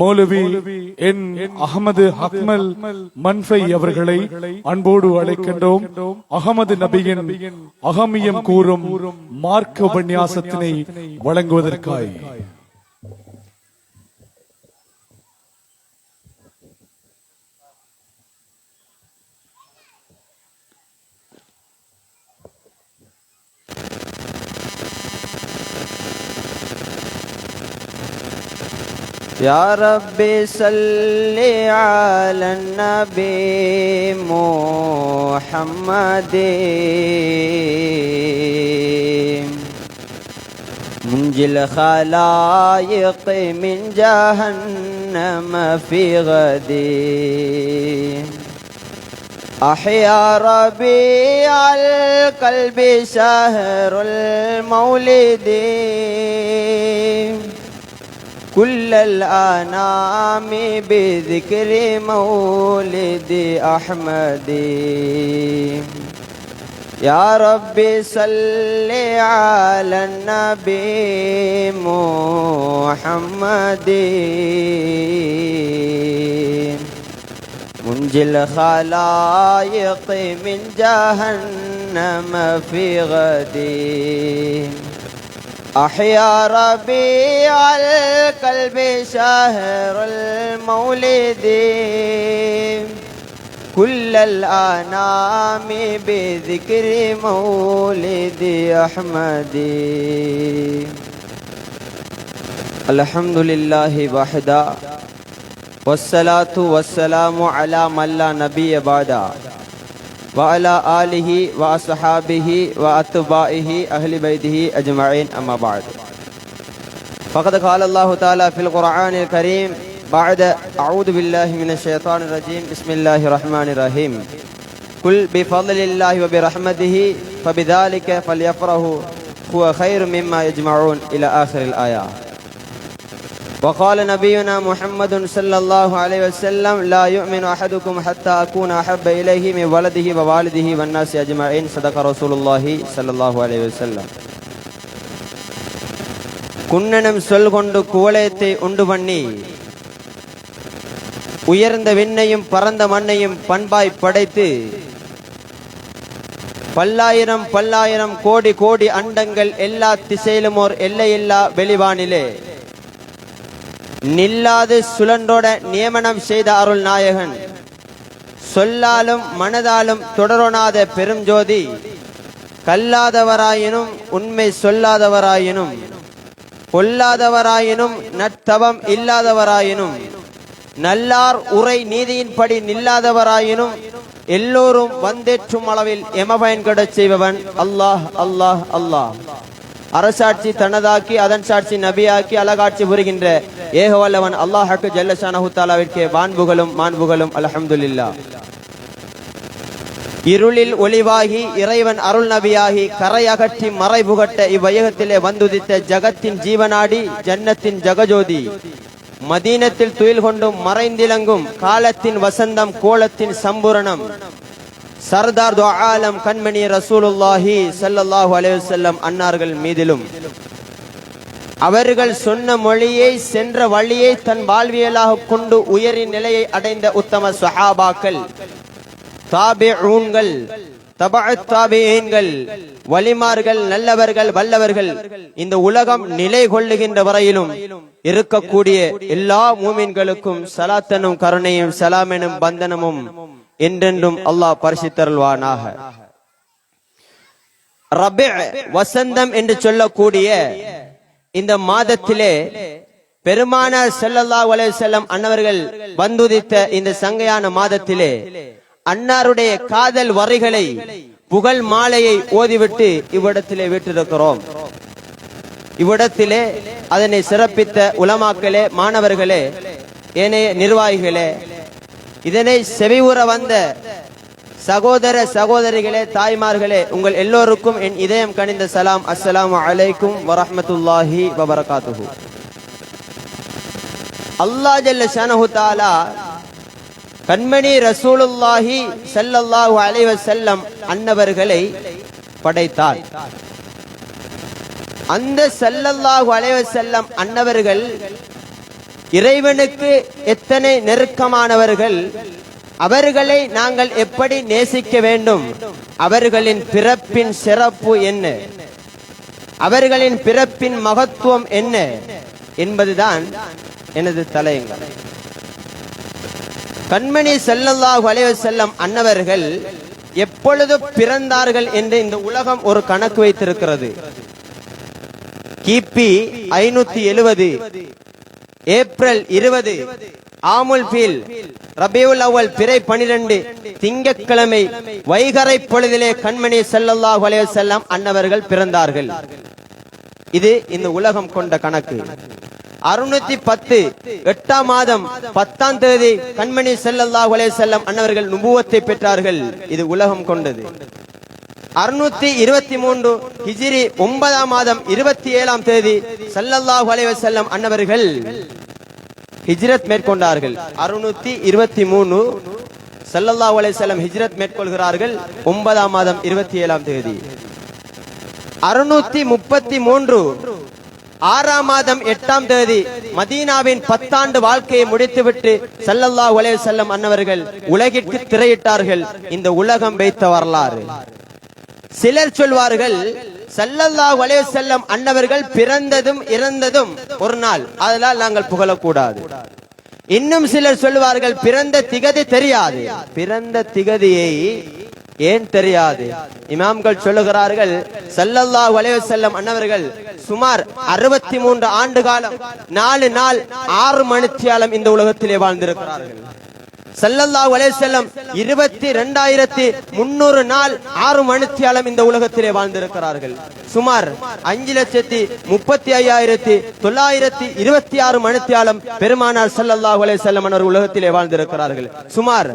மௌலவி என் அகமது அக்மல் மன்ஃபை அவர்களை அன்போடு அழைக்கின்றோம். அகமது நபியின் அகமியம் கூறும் மார்க்க உபன்யாசத்தினை வழங்குவதற்காய். या रब्बी सल्ली अला नबी मुहम्मद मुंजिल खलाइक मिन जहन्नम फी गदी अहया रबी अल कल्बी शहरुल मौलिदी कुल्लल अनामी बिज़िक्रि मौलिदी अहमदी या रब्बी सल्ली अला नबी मुहम्मदी मुंजिल खलाइक मिन जहन्नम फी गदी अहया रबीअल कल्बि शहरुल मौलिदी कुल्लल अनामी बिज़िक्रि मौलिदी अहमदी अल्हम्दुलिल्लाहि वहदा वस्सलातु वस्सलामु अला मन ला नबिय्य बअदा वअला आलिहि व अस्हाबिहि व अत्बाइहि अहलि बैतिहि अजमईन अम्मा बाद फ़क़द क़ाल अल्लाहु तआला फ़िल क़ुरआनिल करीम बअद अऊज़ु बिल्लाहि मिनश शैतानिर रजीम बिस्मिल्लाहिर रहमानिर रहीम कुल बिफ़ज़लिल्लाहि व बिरहमतिहि फ़बिज़ालिका फ़लयफ़रहू हुवा ख़ैरुम मिम्मा यजमऊन इला आख़िरिल आया वक़ाल नबीना मुहम्मद सल्लल्लाहु अलैहि वसल्लम ला युमिनु अहदुकुम हत्ता अकूना अहब्ब इलैहि मिन वलदिहि व वालिदिहि वन नासि अजमईन सदक़ रसूलुल्लाहि सल्लल्लाहु अलैहि वसल्लम குன்னனும் சொல் கொண்டு குவலயத்தை உண்டு பண்ணி உயர்ந்த விண்ணையும் பரந்த மண்ணையும் பண்பாய் படைத்து பல்லாயிரம் பல்லாயிரம் கோடி கோடி அண்டங்கள் எல்லா திசையிலும் ஓர் எல்லையில்லா வெளிவானிலே நில்லாது சுழன்றோட நியமனம் செய்த அருள் நாயகன் சொல்லாலும் மனதாலும் தொடரொணாத பெரும் ஜோதி கல்லாதவராயினும் உண்மை சொல்லாதவராயினும் கொல்லாதவராயினும் நற்தவம் இல்லாதவராயினும் நல்லார் உரை நீதியின்படி நில்லாதவராயினும் எல்லோரும் வந்தேற்றும் அளவில் எமபயன் கெடச் செய்பவன் அல்லாஹ் அல்லாஹ் அல்லாஹ் அரசாட்சி தனதாக்கி அதன் சாட்சி நபியாக்கி அழகாட்சி புரிகின்ற ஏகவல்லவன் அல்லாஹ்வுக்கு ஜல்ல ஷானஹு தஆலாவிற்கு வான்புகளும் மாண்புகளும் அல்ஹம்துலில்லாஹ். இருளில் ஒளிவாகி இறைவன் அருள் நபியாகி கரை அகற்றி மறைபுகட்ட இவ்வையகத்திலே வந்துதித்த ஜகத்தின் ஜீவனாடி ஜன்னத்தின் ஜகஜோதி மதீனத்தில் துயில் கொண்டும் மறைந்திலங்கும் காலத்தின் வசந்தம் கோலத்தின் சம்பூரணம் சர்தார் து ஆலம் கண்மணி ரசூலுல்லாஹி ஸல்லல்லாஹு அலைஹி வஸல்லம் அன்னார்கள் மீதிலும் அவர்கள் சொன்ன மொழியை சென்ற வழியை தன் வாழ்வியலாக கொண்டு உயரிய நிலையை அடைந்த உத்தம ஸஹாபாக்கள் தாபிஊன்கள் தபஅத் தாபிஈன்கள் வலிமார்கள் நல்லவர்கள் வல்லவர்கள் இந்த உலகம் நிலை கொள்ளுகின்ற வரையிலும் இருக்கக்கூடிய எல்லா மூமின்களுக்கும் ஸலாத்தனும் கருணையும் சலாமெனும் பந்தனமும் என்றென்றும் அல்லாஹ் பரிசுத்தருள்வானாக. ரபீ வசந்தம் என்று சொல்லக்கூடிய இந்த மாதத்திலே பெருமானார் ஸல்லல்லாஹு அலைஹி வஸல்லம் அன்னவர்கள் வந்துதித்த இந்த சங்கையான மாதத்திலே அன்னாருடைய காதல் வரிகளை புகழ் மாலையை ஓதிவிட்டு இவ்விடத்திலே வீற்றிருக்கிறோம். இவ்விடத்திலே அதனை சிறப்பித்த உலமாக்களே, மாணவர்களே, ஏனைய நிர்வாகிகளே, இதனை செவியுற வந்த சகோதர சகோதரிகளே, தாய்மார்களே, உங்கள் எல்லோருக்கும் என் இதயம் கனிந்த சலாம். அஸ்ஸலாமு அலைக்கும் வரஹ்மத்துல்லாஹி வபரகாத்துஹு. அல்லாஹ் ஜல்ல ஷானஹு தஆலா கண்மணி ரசூலுல்லாஹி ஸல்லல்லாஹு அலைஹி வஸல்லம் அன்னவர்களை படைத்தார். அந்த ஸல்லல்லாஹு அலைஹி வஸல்லம் அன்னவர்கள் இறைவனுக்கு எத்தனை நெருக்கமானவர்கள், அவர்களை நாங்கள் எப்படி நேசிக்க வேண்டும், அவர்களின் பிறப்பின் சிறப்பு என்ன, அவர்களின் பிறப்பின் மகத்துவம் என்ன என்பதுதான் எனது தலையங்கம். கண்மணி ஸல்லல்லாஹு அலைஹி வஸல்லம் அன்னவர்கள் எப்பொழுது பிறந்தார்கள் என்று இந்த உலகம் ஒரு கணக்கு வைத்திருக்கிறது. கிபி 570 ஏப்ரல் 20 ஆமுல் ஃபீல் ரபியுல் அவ்வல் பிறை 12 திங்கட்கிழமை வைகறை பொழுதிலே கண்மணி ஸல்லல்லாஹு அலைஹி வஸல்லம் அன்னவர்கள் பிறந்தார்கள். இது இந்த உலகம் கொண்ட கணக்கு. 610 8ஆம் மாதம் 10ஆம் தேதி கண்மணி ஸல்லல்லாஹு அலைஹி வஸல்லம் அன்னவர்கள் நுபுவத்தை பெற்றார்கள். இது உலகம் கொண்டது. 623 ஹிஜ்ரி 9ஆம் மாதம் 27ஆம் தேதி ஸல்லல்லாஹு அலைஹி வஸல்லம் அன்னவர்கள் ஹிஜ்ரத் மேற்கொண்டார்கள். 623 ஸல்லல்லாஹு அலைஹி வஸல்லம் ஹிஜ்ரத் மேற்கொள்கிறார்கள் 9ஆம் மாதம் 27ஆம் தேதி. 633 6ஆம் மாதம் 8ஆம் தேதி மதீனாவின் 10 ஆண்டு வாழ்க்கையை முடித்துவிட்டு ஸல்லல்லாஹு அலைஹி வஸல்லம் அன்னவர்கள் உலகிற்கு திரையிட்டார்கள். இந்த உலகம் வைத்த வரலாறு. சிலர் சொல்வார்கள் ஸல்லல்லாஹு அலைஹி வஸல்லம் அன்னவர்கள் பிறந்ததும் இறந்ததும் ஒரு நாள், அதனால் நாங்கள் புகழக்கூடாது. இன்னும் சிலர் சொல்வார்கள் பிறந்த திகதி தெரியாது. பிறந்த திகதியை ஏன் தெரியாது? இமாம்கள் சொல்லுகிறார்கள் ஸல்லல்லாஹு அலைஹி வஸல்லம் அன்னவர்கள் சுமார் 63 ஆண்டு காலம் 4 நாள் 6 மணித்தியாலம் இந்த உலகத்திலே வாழ்ந்திருக்கிறார்கள். ஸல்லல்லாஹு அலைஹி வஸல்லம் 22,300 நாள் 6 மணித்தியாலம் இந்த உலகத்திலே வாழ்ந்திருக்கிறார்கள். சுமார் 5,35,926 மணித்தியாலம் பெருமானார் ஸல்லல்லாஹு அலைஹி வஸல்லம் அவர்கள் உலகத்திலே வாழ்ந்திருக்கிறார்கள். சுமார்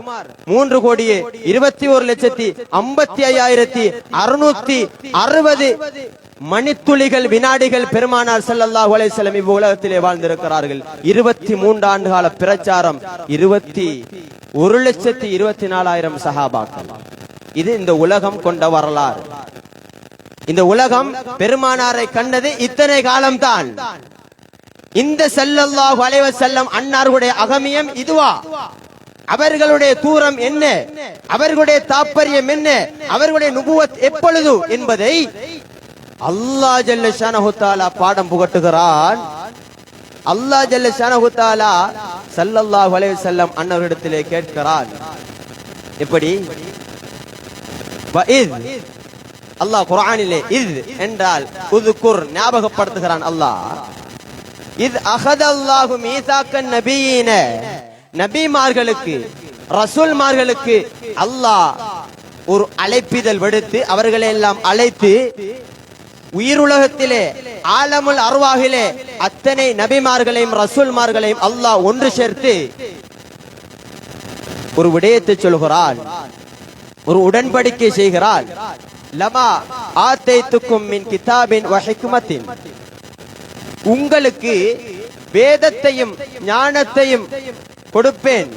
3,21,55,660 மணித்துளிகள் வினாடிகள் பெருமானார் ஸல்லல்லாஹு அலைஹி வஸல்லம் இவ்வுலகத்திலே வாழ்ந்திருக்கிறார்கள். 23 ஆண்டு கால பிரச்சாரம், 21,24,000 சஹாபாக்கள். இது இந்த உலகம் கொண்ட வரலாறு. இந்த உலகம் பெருமானாரை கண்டது இத்தனை காலம்தான். இந்த ஸல்லல்லாஹு அலைஹி வஸல்லம் அன்னாருடைய அகமியம் இதுவா? அவர்களுடைய தூரம் என்ன? அவர்களுடைய தாற்பயம் என்ன? அவர்களுடைய நுபுவத் எப்பொழுது என்பதை அல்லாஹ் ஜல்ல ஷானஹு தஆலா பாடம் புகட்டுகிறான். அல்லாஹ் ஜல்ல ஷானஹு தஆலா ஸல்லல்லாஹு அலைஹி வஸல்லம் அன்னவரிடத்திலே கேட்கிறான். எப்படி? வஇத், அல்லாஹ் குர்ஆனிலே இத் என்றால் உذ்குர் ஞாபகப்படுத்துகிறான். அல்லாஹ் இத் அஹதல்லாஹு மீசாக்கன் நபியீன, நபிமார்களுக்கு ரசூல்மார்களுக்கு அல்லாஹ் ஒரு அழைப்பிதழ் விடுத்து அவர்களை எல்லாம் அழைத்து உயிருலகத்திலே ஆலமுல் அர்வாஹிலே அத்தனை நபிமார்களையும் ரசூல்மார்களையும் அல்லாஹ் ஒன்று சேர்த்து ஒரு விடயத்தை சொல்கிறான், ஒரு உடன்படிக்கை செய்கிறான். லமா ஆதைத்துக்கும் மின் கிதாபின் வ ஹிக்மத்தின், உங்களுக்கு வேதத்தையும் ஞானத்தையும் கொடுப்பேன்.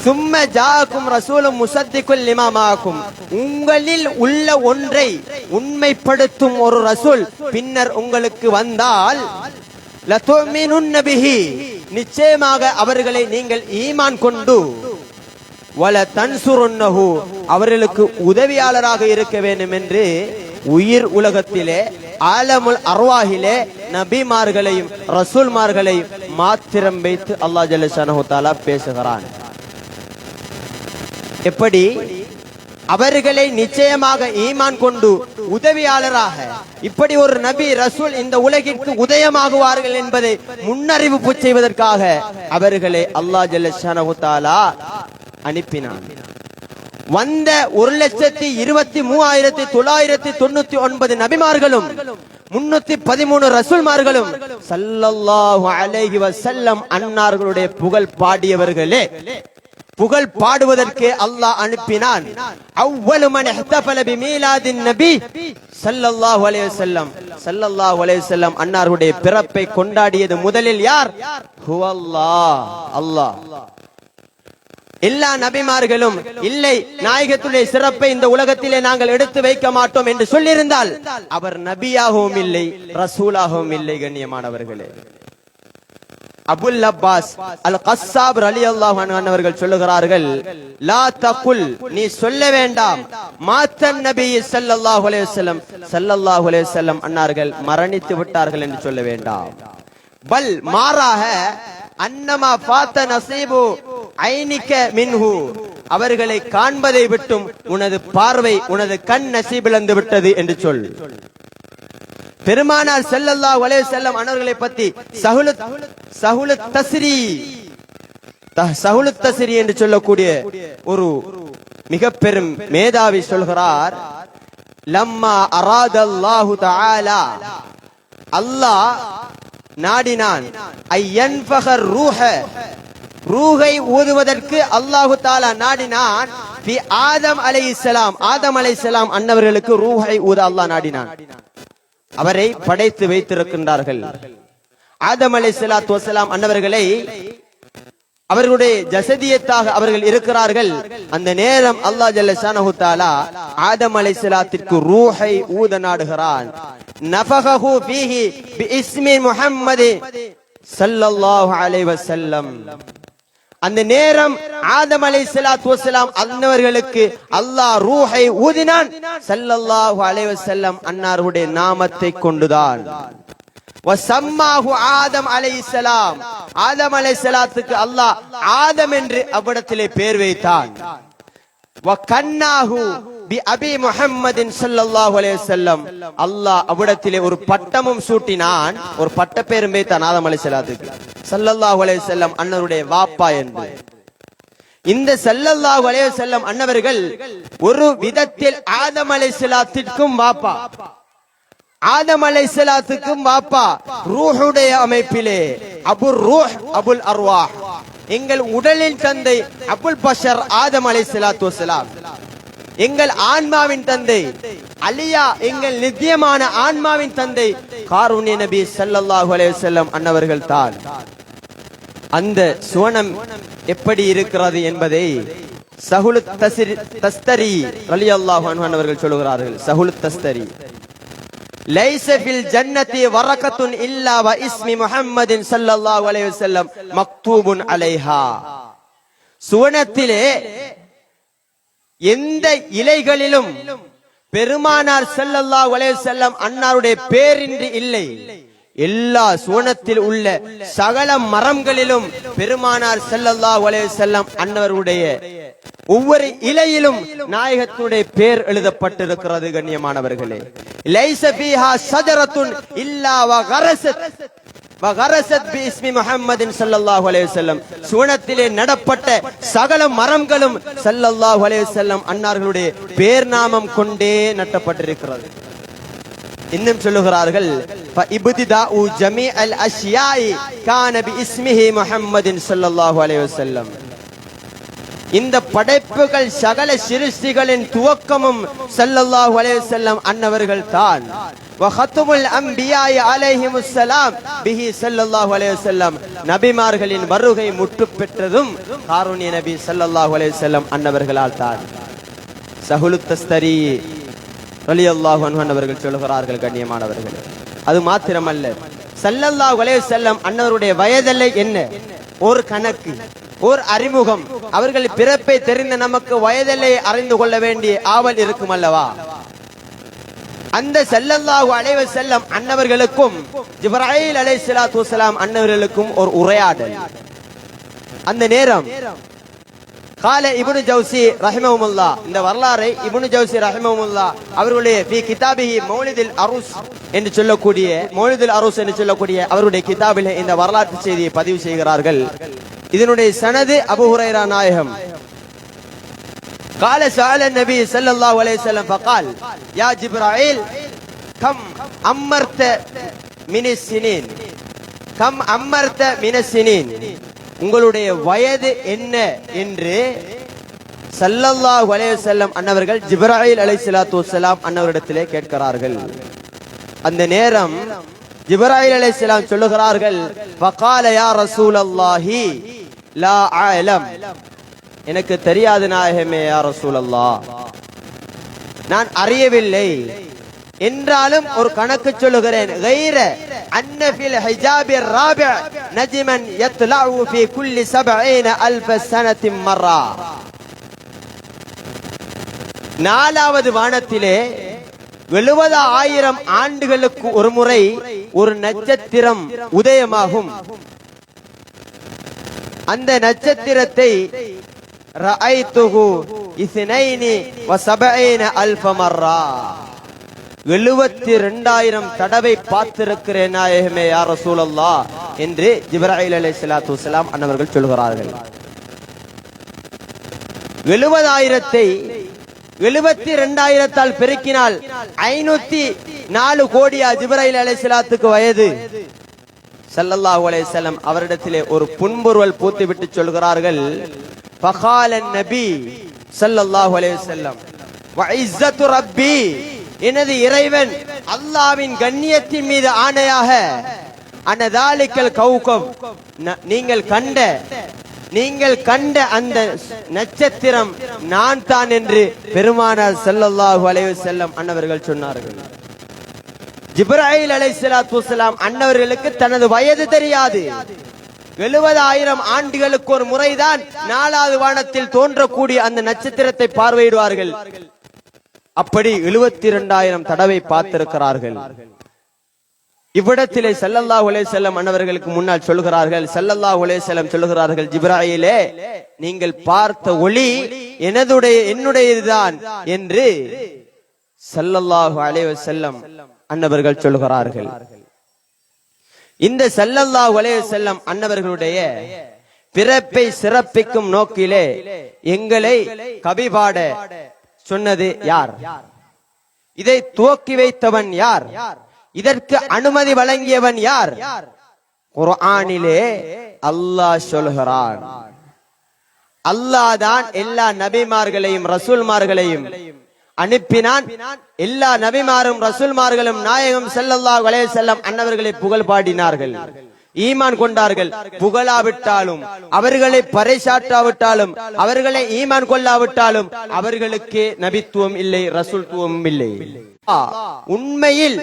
சும்ம ஜாஅக்கும் ரசூலும் முஸத்திக்குல் லிமா மஅக்கும், உங்களில் உள்ள ஒன்றை உண்மைப்படுத்தும் ஒரு ரசூல் பின்னர் உங்களுக்கு வந்தால் லதுமினுன் பிஹி, நிச்சயமாக அவர்களை நீங்கள் ஈமான் கொண்டு வல தன்சுருன்னஹு, அவர்களுக்கு உதவியாளராக இருக்க வேண்டும் என்று உயிர் உலகத்திலே ஆலமுல் அர்வாஹிலே நபிமார்களையும் ரசூல்மார்களையும் மாத்திரம் வைத்து அல்லாஹ் ஜல்ல ஷானஹு தஆலா பேசுகிறான். எப்படி? அவர்களை நிச்சயமாக ஈமான் கொண்டு உதவியாளராக இப்படி ஒரு நபி ரசூல் இந்த உலகிற்கு உதயமாகுவார்கள் என்பதை முன்னறிவிப்பு செய்வதற்காக அவர்களை அல்லாஹ் ஜல்ல ஷானஹு தஆலா அனுப்பினான். வந்த 1,23,999 நபிமார்களும் 313 ரசூல்மார்களும் ஸல்லல்லாஹு அலைஹி வஸல்லம் அன்னார்களுடைய புகழ் பாடியவர்களே, புகழ் பாடுவதற்கு அல்லாஹ் அனுப்பினான். அவ்வளு மன் இஹ்தஃபல பிமீலாதின் நபி ஸல்லல்லாஹு அலைஹி வஸல்லம், ஸல்லல்லாஹு அலைஹி வஸல்லம் அன்னாருடைய பிறப்பை கொண்டாடியது முதலில் யார்? ஹுவல்லாஹ், அல்லாஹ். எல்லா நபிமார்களும் இல்லை நாயகத்துடைய சிறப்பை இந்த உலகத்திலே நாங்கள் எடுத்து வைக்க மாட்டோம் என்று சொல்லியிருந்தால் அவர் நபியாகவும் இல்லை ரசூலாகவும் இல்லை. கண்ணியமானவர்களே, அபுல் அப்பாஸ் அல் கஸ்ஸாப் ரலியல்லாஹு அன்ஹு அவர்கள் சொல்லுகிறார்கள், லா தகுல், நீ சொல்ல வேண்டாம், மாத்தன் நபி ஸல்லல்லாஹு அலைஹி வஸல்லம், ஸல்லல்லாஹு அலைஹி வஸல்லம் அன்னார்கள் மரணித்து விட்டார்கள் என்று சொல்ல வேண்டாம். பல் மாறாக, அன்னமா ஃபாத்த நஸீபு ஐனிக மின்ஹு, அவர்களை காண்பதை விட்டும் உனது பார்வை, உனது கண் நசீபிழந்து விட்டது என்று சொல். பெருமானார் ஸல்லல்லாஹு அலைஹி வஸல்லம் அன்னவர்களை பற்றி சஹுலுத் தஸ்ரி என்று சொல்லக்கூடிய ஒரு மிக பெரும் மேதாவி சொல்கிறார், லம்மா அராதல்லாஹு தஆலா, அல்லாஹ் நாடினான், ஐயன்ஃபகர் ரூஹ, ரூஹை ஊதுவதற்கு அல்லாஹு தஆலா நாடினான், ஃபி ஆதம் அலைஹிஸ்ஸலாம், ஆதம் அலைஹிஸ்ஸலாம் அன்னவர்களுக்கு ரூஹை ஊத அல்லாஹ் நாடினான். அவரை படைத்து வைத்திருக்கின்றார்கள். ஆதம் அலைஹிஸ்ஸலாத்து வஸலாம் அன்னவர்களை அவர்களுடைய ஜஸதியத்தாக அவர்கள் இருக்கிறார்கள். அந்த நேரம் அல்லாஹ் ஜல்ல ஷானஹு தஆலா ஆதம் அலைஹிஸ்ஸலாத்திற்கு ரூஹை ஊத நாடுகிறான். நஃபகஹு ஃபீஹி பிஇஸ்மி முஹம்மது ஸல்லல்லாஹு அலைஹி வஸல்லம். அந்த நேரம் ஆதம் அலைஹிஸ்ஸலாத்து வஸலாம் அன்னவர்களுக்கு அல்லாஹ் ரூஹை ஊதினான், ஸல்லல்லாஹு அலைஹி வஸல்லம் அன்னாருடைய நாமத்தை கொண்டுதான். வஸம்மாஹு ஆதம் அலைஹிஸ்ஸலாம், ஆதம் அலைஹிஸ்ஸலாத்துக்கு அல்லாஹ் ஆதம் என்று அவ்விடத்திலே பெயர் வைத்தான். வகன்னாஹு பி அபி முஹம்மதின் ஸல்லல்லாஹு அலைஹி வஸல்லம், அல்லாஹ் அவ்விடத்திலே ஒரு பட்டமும் சூட்டினான், ஒரு பட்ட பெயரும் வைத்தான் ஆதம் அலைஹிஸ்ஸலாத்துக்கு, ஸல்லல்லாஹு அலைஹி வஸல்லம் அன்னருடைய வாப்பா என்று. இந்த ஸல்லல்லாஹு அலைஹி வஸல்லம் அன்னவர்கள் ஒரு விதத்தில் ஆதம் அலைஹிஸ்ஸலாத்திற்கும் வாப்பா, ஆதம் அலைஹிஸ்ஸலாத்துக்கும் வாப்பா, ரூஹுடைய அமைப்பிலே அபுர் ரூஹ் அபுல் அர்வாஹ், எங்கள் உடலின் தந்தை அபுல் பஷர் ஆதம் அலைஹிஸ்ஸலாத்து வஸலாம், எங்கள் ஆன்மாவின் தந்தை அலியா, எங்கள் நித்தியமான ஆன்மாவின் தந்தை காரூணிய நபி ஸல்லல்லாஹு அலைஹி வஸல்லம் அன்னவர்கள் தான். அந்த சுவனம் எப்படி இருக்கிறது என்பதை சஹுலுத் தஸ்தரி ரலியல்லாஹு அன்ஹு அவர்கள் சொல்கிறார்கள். சஹுலுத் தஸ்தரி, லைஸ ஃபில் ஜன்னதி வரகத்துன் இல்லா வ இஸ்மி முஹம்மதின் ஸல்லல்லாஹு அலைஹி வஸல்லம் மக்தூபுன் அலைஹா, சுவனத்திலே எந்த இலைகளிலும் பெருமானார் ஸல்லல்லாஹு அலைஹி வஸல்லம் அன்னாருடைய பேரின்றி இல்லை. எல்லா சுவனத்தில் உள்ள சகல மரங்களிலும் பெருமானார் ஸல்லல்லாஹு அலைஹி வஸல்லம் அன்னவருடைய ஒவ்வொரு இலையிலும் நாயகத்துடைய பேர் எழுதப்பட்டிருக்கிறது. கண்ணியமானவர்களே, லைஸ ஃபீஹா ஷஜரத்துன் இல்லா வகரஸத் பிஇஸ்மி முஹம்மதின் ஸல்லல்லாஹு அலைஹி வஸல்லம், சுவனத்திலே நடப்பட்ட சகல மரங்களும் ஸல்லல்லாஹு அலைஹி வஸல்லம் அன்னார்களுடைய பேர் நாமம் கொண்டே நட்டப்பட்டிருக்கிறது. இன்னும் சொல்லுகிறார்கள், ஃபஇப்திதாஉ ஜமீஅல் அஷ்யாஇ கான பிஇஸ்மிஹி முஹம்மதின் ஸல்லல்லாஹு அலைஹி வஸல்லம், இந்த படைப்புகள் சகல சிருஷ்டிகளின் துவக்கமும் ஸல்லல்லாஹு அலைஹி வஸல்லம் அன்னவர்கள் தான். வஹத்துமுல் அன்பியாஇ அலைஹிமுஸ் ஸலாம் பிஹி ஸல்லல்லாஹு அலைஹி வஸல்லம், நபிமார்களின் வருகை முற்று பெற்றதும் காரூணிய நபி ஸல்லல்லாஹு அலைஹி வஸல்லம் அன்னவர்களால் தான். சஹுலுத் தஸ்தரி ரலியல்லாஹு அன்ஹு அவர்கள் சொல்கிறார்கள். கண்ணியமானவர்களே, அது மாத்திரமல்ல, ஸல்லல்லாஹு அலைஹி வஸல்லம் அன்னவருடைய வயதெல்லை என்ன, ஒரு கணக்கு, ஒரு அறிமுகம். அவர்கள் பிறப்பை தெரிந்த நமக்கு வயதெல்லை அறிந்து கொள்ள வேண்டிய ஆவல் இருக்கும் அல்லவா? அந்த ஸல்லல்லாஹு அலைஹி வஸல்லம் அன்னவர்களுக்கும் ஜிப்ராயில் அலைஹிஸ்ஸலாத்து வஸலாம் அன்னவர்களுக்கும் ஒரு உரையாடல். அந்த நேரம் கால இப்னு ஜௌசி ரஹிமஹுல்லாஹ், இந்த வரலாறை இப்னு ஜௌசி ரஹிமஹுல்லாஹ் அவர்களுடைய ஃபீ கிதாபிஹி மௌலிதுல் அரூஸ் என்று சொல்லக்கூடிய, மௌலிதுல் அரூஸ் என்று சொல்லக்கூடிய அவருடைய கிதாபிலே இந்த வரலாற்று செய்தியை பதிவு செய்கிறார்கள். இதனுடைய சனது அபூ ஹுரைரா நாயகம். قال سأل النبي صلى الله عليه وسلم فقال يا جبرائيل كم أمرت من السنين كم أمرت من السنين, உங்களுடைய வயது என்ன என்று ஸல்லல்லாஹு அலைஹி வஸல்லம் அன்னவர்கள் ஜிப்ராயில் அலைஹிஸ்ஸலாத்து வஸலாம் அன்னவரிடத்திலே கேட்கிறார்கள். அந்த நேரம் ஜிப்ராயில் அலைஹிஸ்ஸலாம் சொல்லுகிறார்கள், فقال يا رسول الله لا أعلم, எனக்கு தெரியாது நாயகமே, யா ரசூலல்லாஹ், நான் அறியவில்லை. என்றாலும் ஒரு கணக்கு சொல்லுகிறேன், கைர أن في الحجاب الرابع نجما يطلع في كل 70,000 سنة مرة. நாலாவது வானத்திலே 70,000 ஆண்டுகளுக்கு ஒரு முறை ஒரு நட்சத்திரம் உதயமாகும். அந்த நட்சத்திரத்தை ரஅய்துஹு 72,000 மர்ரா 72,000 தடவை பார்த்திருக்கிறேன் நாயகமே யா ரசூலல்லாஹ் என்று ஜிப்ராயில் அலைஹிஸ்ஸலாத்து வஸலாம் அன்னவர்கள் சொல்கிறார்கள். 70,000-ஐ 72,000-ஆல் பெருக்கினால் 504 கோடியா ஜிப்ராயில் அலைஹிஸ்ஸலாத்துக்கு வயது. ஸல்லல்லாஹு அலைஹி வஸல்லம் அவரிடத்திலே ஒரு புன்முறுவல் பூத்திவிட்டு சொல்கிறார்கள், ஃபகால நபி ஸல்லல்லாஹு அலைஹி வஸல்லம் வ இஸ்ஸத்து ரப்பி, எனது இறைவன் அல்லாஹ்வின் கண்ணியத்தின் மீது ஆணையாக, அனதாலிக்கல் கௌகப், நீங்கள் கண்ட அந்த நட்சத்திரம் நான் தான் என்று பெருமானார் ஸல்லல்லாஹு அலைஹி வஸல்லம் அன்னவர்கள் சொன்னார்கள். ஜிப்ராயில் அலைஹிஸ்ஸலாத்து வஸலாம் அன்னவர்களுக்கு தனது வயது தெரியாது. 70,000 ஆண்டுகளுக்கு ஒரு முறைதான் 4வது வானத்தில் தோன்றக்கூடிய அந்த நட்சத்திரத்தை பார்வையிடுவார்கள். அப்படி 72,000 தடவை பார்த்திருக்கிறார்கள். இவ்விடத்திலே ஸல்லல்லாஹு அலைஹி வஸல்லம் அன்னவர்களுக்கு முன்னால் சொல்கிறார்கள், ஸல்லல்லாஹு அலைஹி வஸல்லம் சொல்கிறார்கள், ஜிப்ராயிலே நீங்கள் பார்த்த ஒளி என்னுடையதுதான் என்று ஸல்லல்லாஹு அலைஹி வஸல்லம் அன்னவர்கள் சொல்கிறார்கள். இந்த ஸல்லல்லாஹு அலைஹி வஸல்லம் அன்னவர்களுடைய பிறப்பை சிறப்பிக்கும் நோக்கிலே எங்களை கவிபாட சொன்னது யார்? இதை துவக்கி வைத்தவன் யார்? இதற்கு அனுமதி வழங்கியவன் யார்? குர்ஆனிலே அல்லாஹ் சொல்கிறான். அல்லாஹ் தான் எல்லா நபிமார்களையும் ரசூல்மார்களையும் அனுப்பினான். எல்லா நபிமாரும் ரசூல்மார்களும் நாயகம் ஸல்லல்லாஹு அலைஹி வஸல்லம் அன்னவர்களை புகழ் பாடினார்கள், ஈமான் கொண்டார்கள். புகழாவிட்டாலும் அவர்களை பறைசாற்றாவிட்டாலும் அவர்களை ஈமான் கொள்ளாவிட்டாலும் அவர்களுக்கு நபித்துவம் இல்லை, ரசூல்துவம் இல்லை. உண்மையில்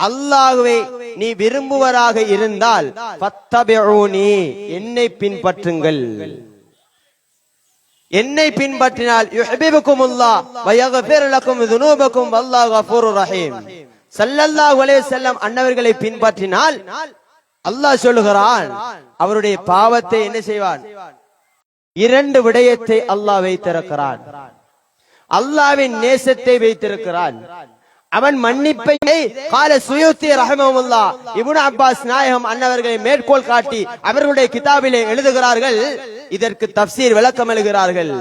அல்லாஹ்வை நீ விரும்புவராக இருந்தால் ஃபத்தபிஊனி, என்னை பின்பற்றுங்கள். என்னை பின்பற்றினால் யுஹிபுகுமுல்லாஹ் வ யக்ஃபிர் லகும் ذுனூபகும் வல்லாஹு கஃபூருர் ரஹீம். ஸல்லல்லாஹு அலைஹி வஸல்லம் அன்னவர்களை பின்பற்றினால் அல்லாஹ் சொல்லுகிறான், அவருடைய பாவத்தை என்ன செய்வான்? 2 விடயத்தை அல்லாஹ் வைத்திருக்கிறான். அல்லாஹ்வின் நேசத்தை வைத்திருக்கிறான். அவன் மன்னிப்பை கால சுயூத்தி ரஹ்மஹுல்லாஹ் இப்னு அப்பாஸ் நாயகம் அன்னவர்களை மேற்கோள் காட்டி அவர்களுடைய கிதாபிலே எழுதுகிறார்கள். இதற்கு தஃப்சீர் விளக்கம் எழுதுகிறார்கள்.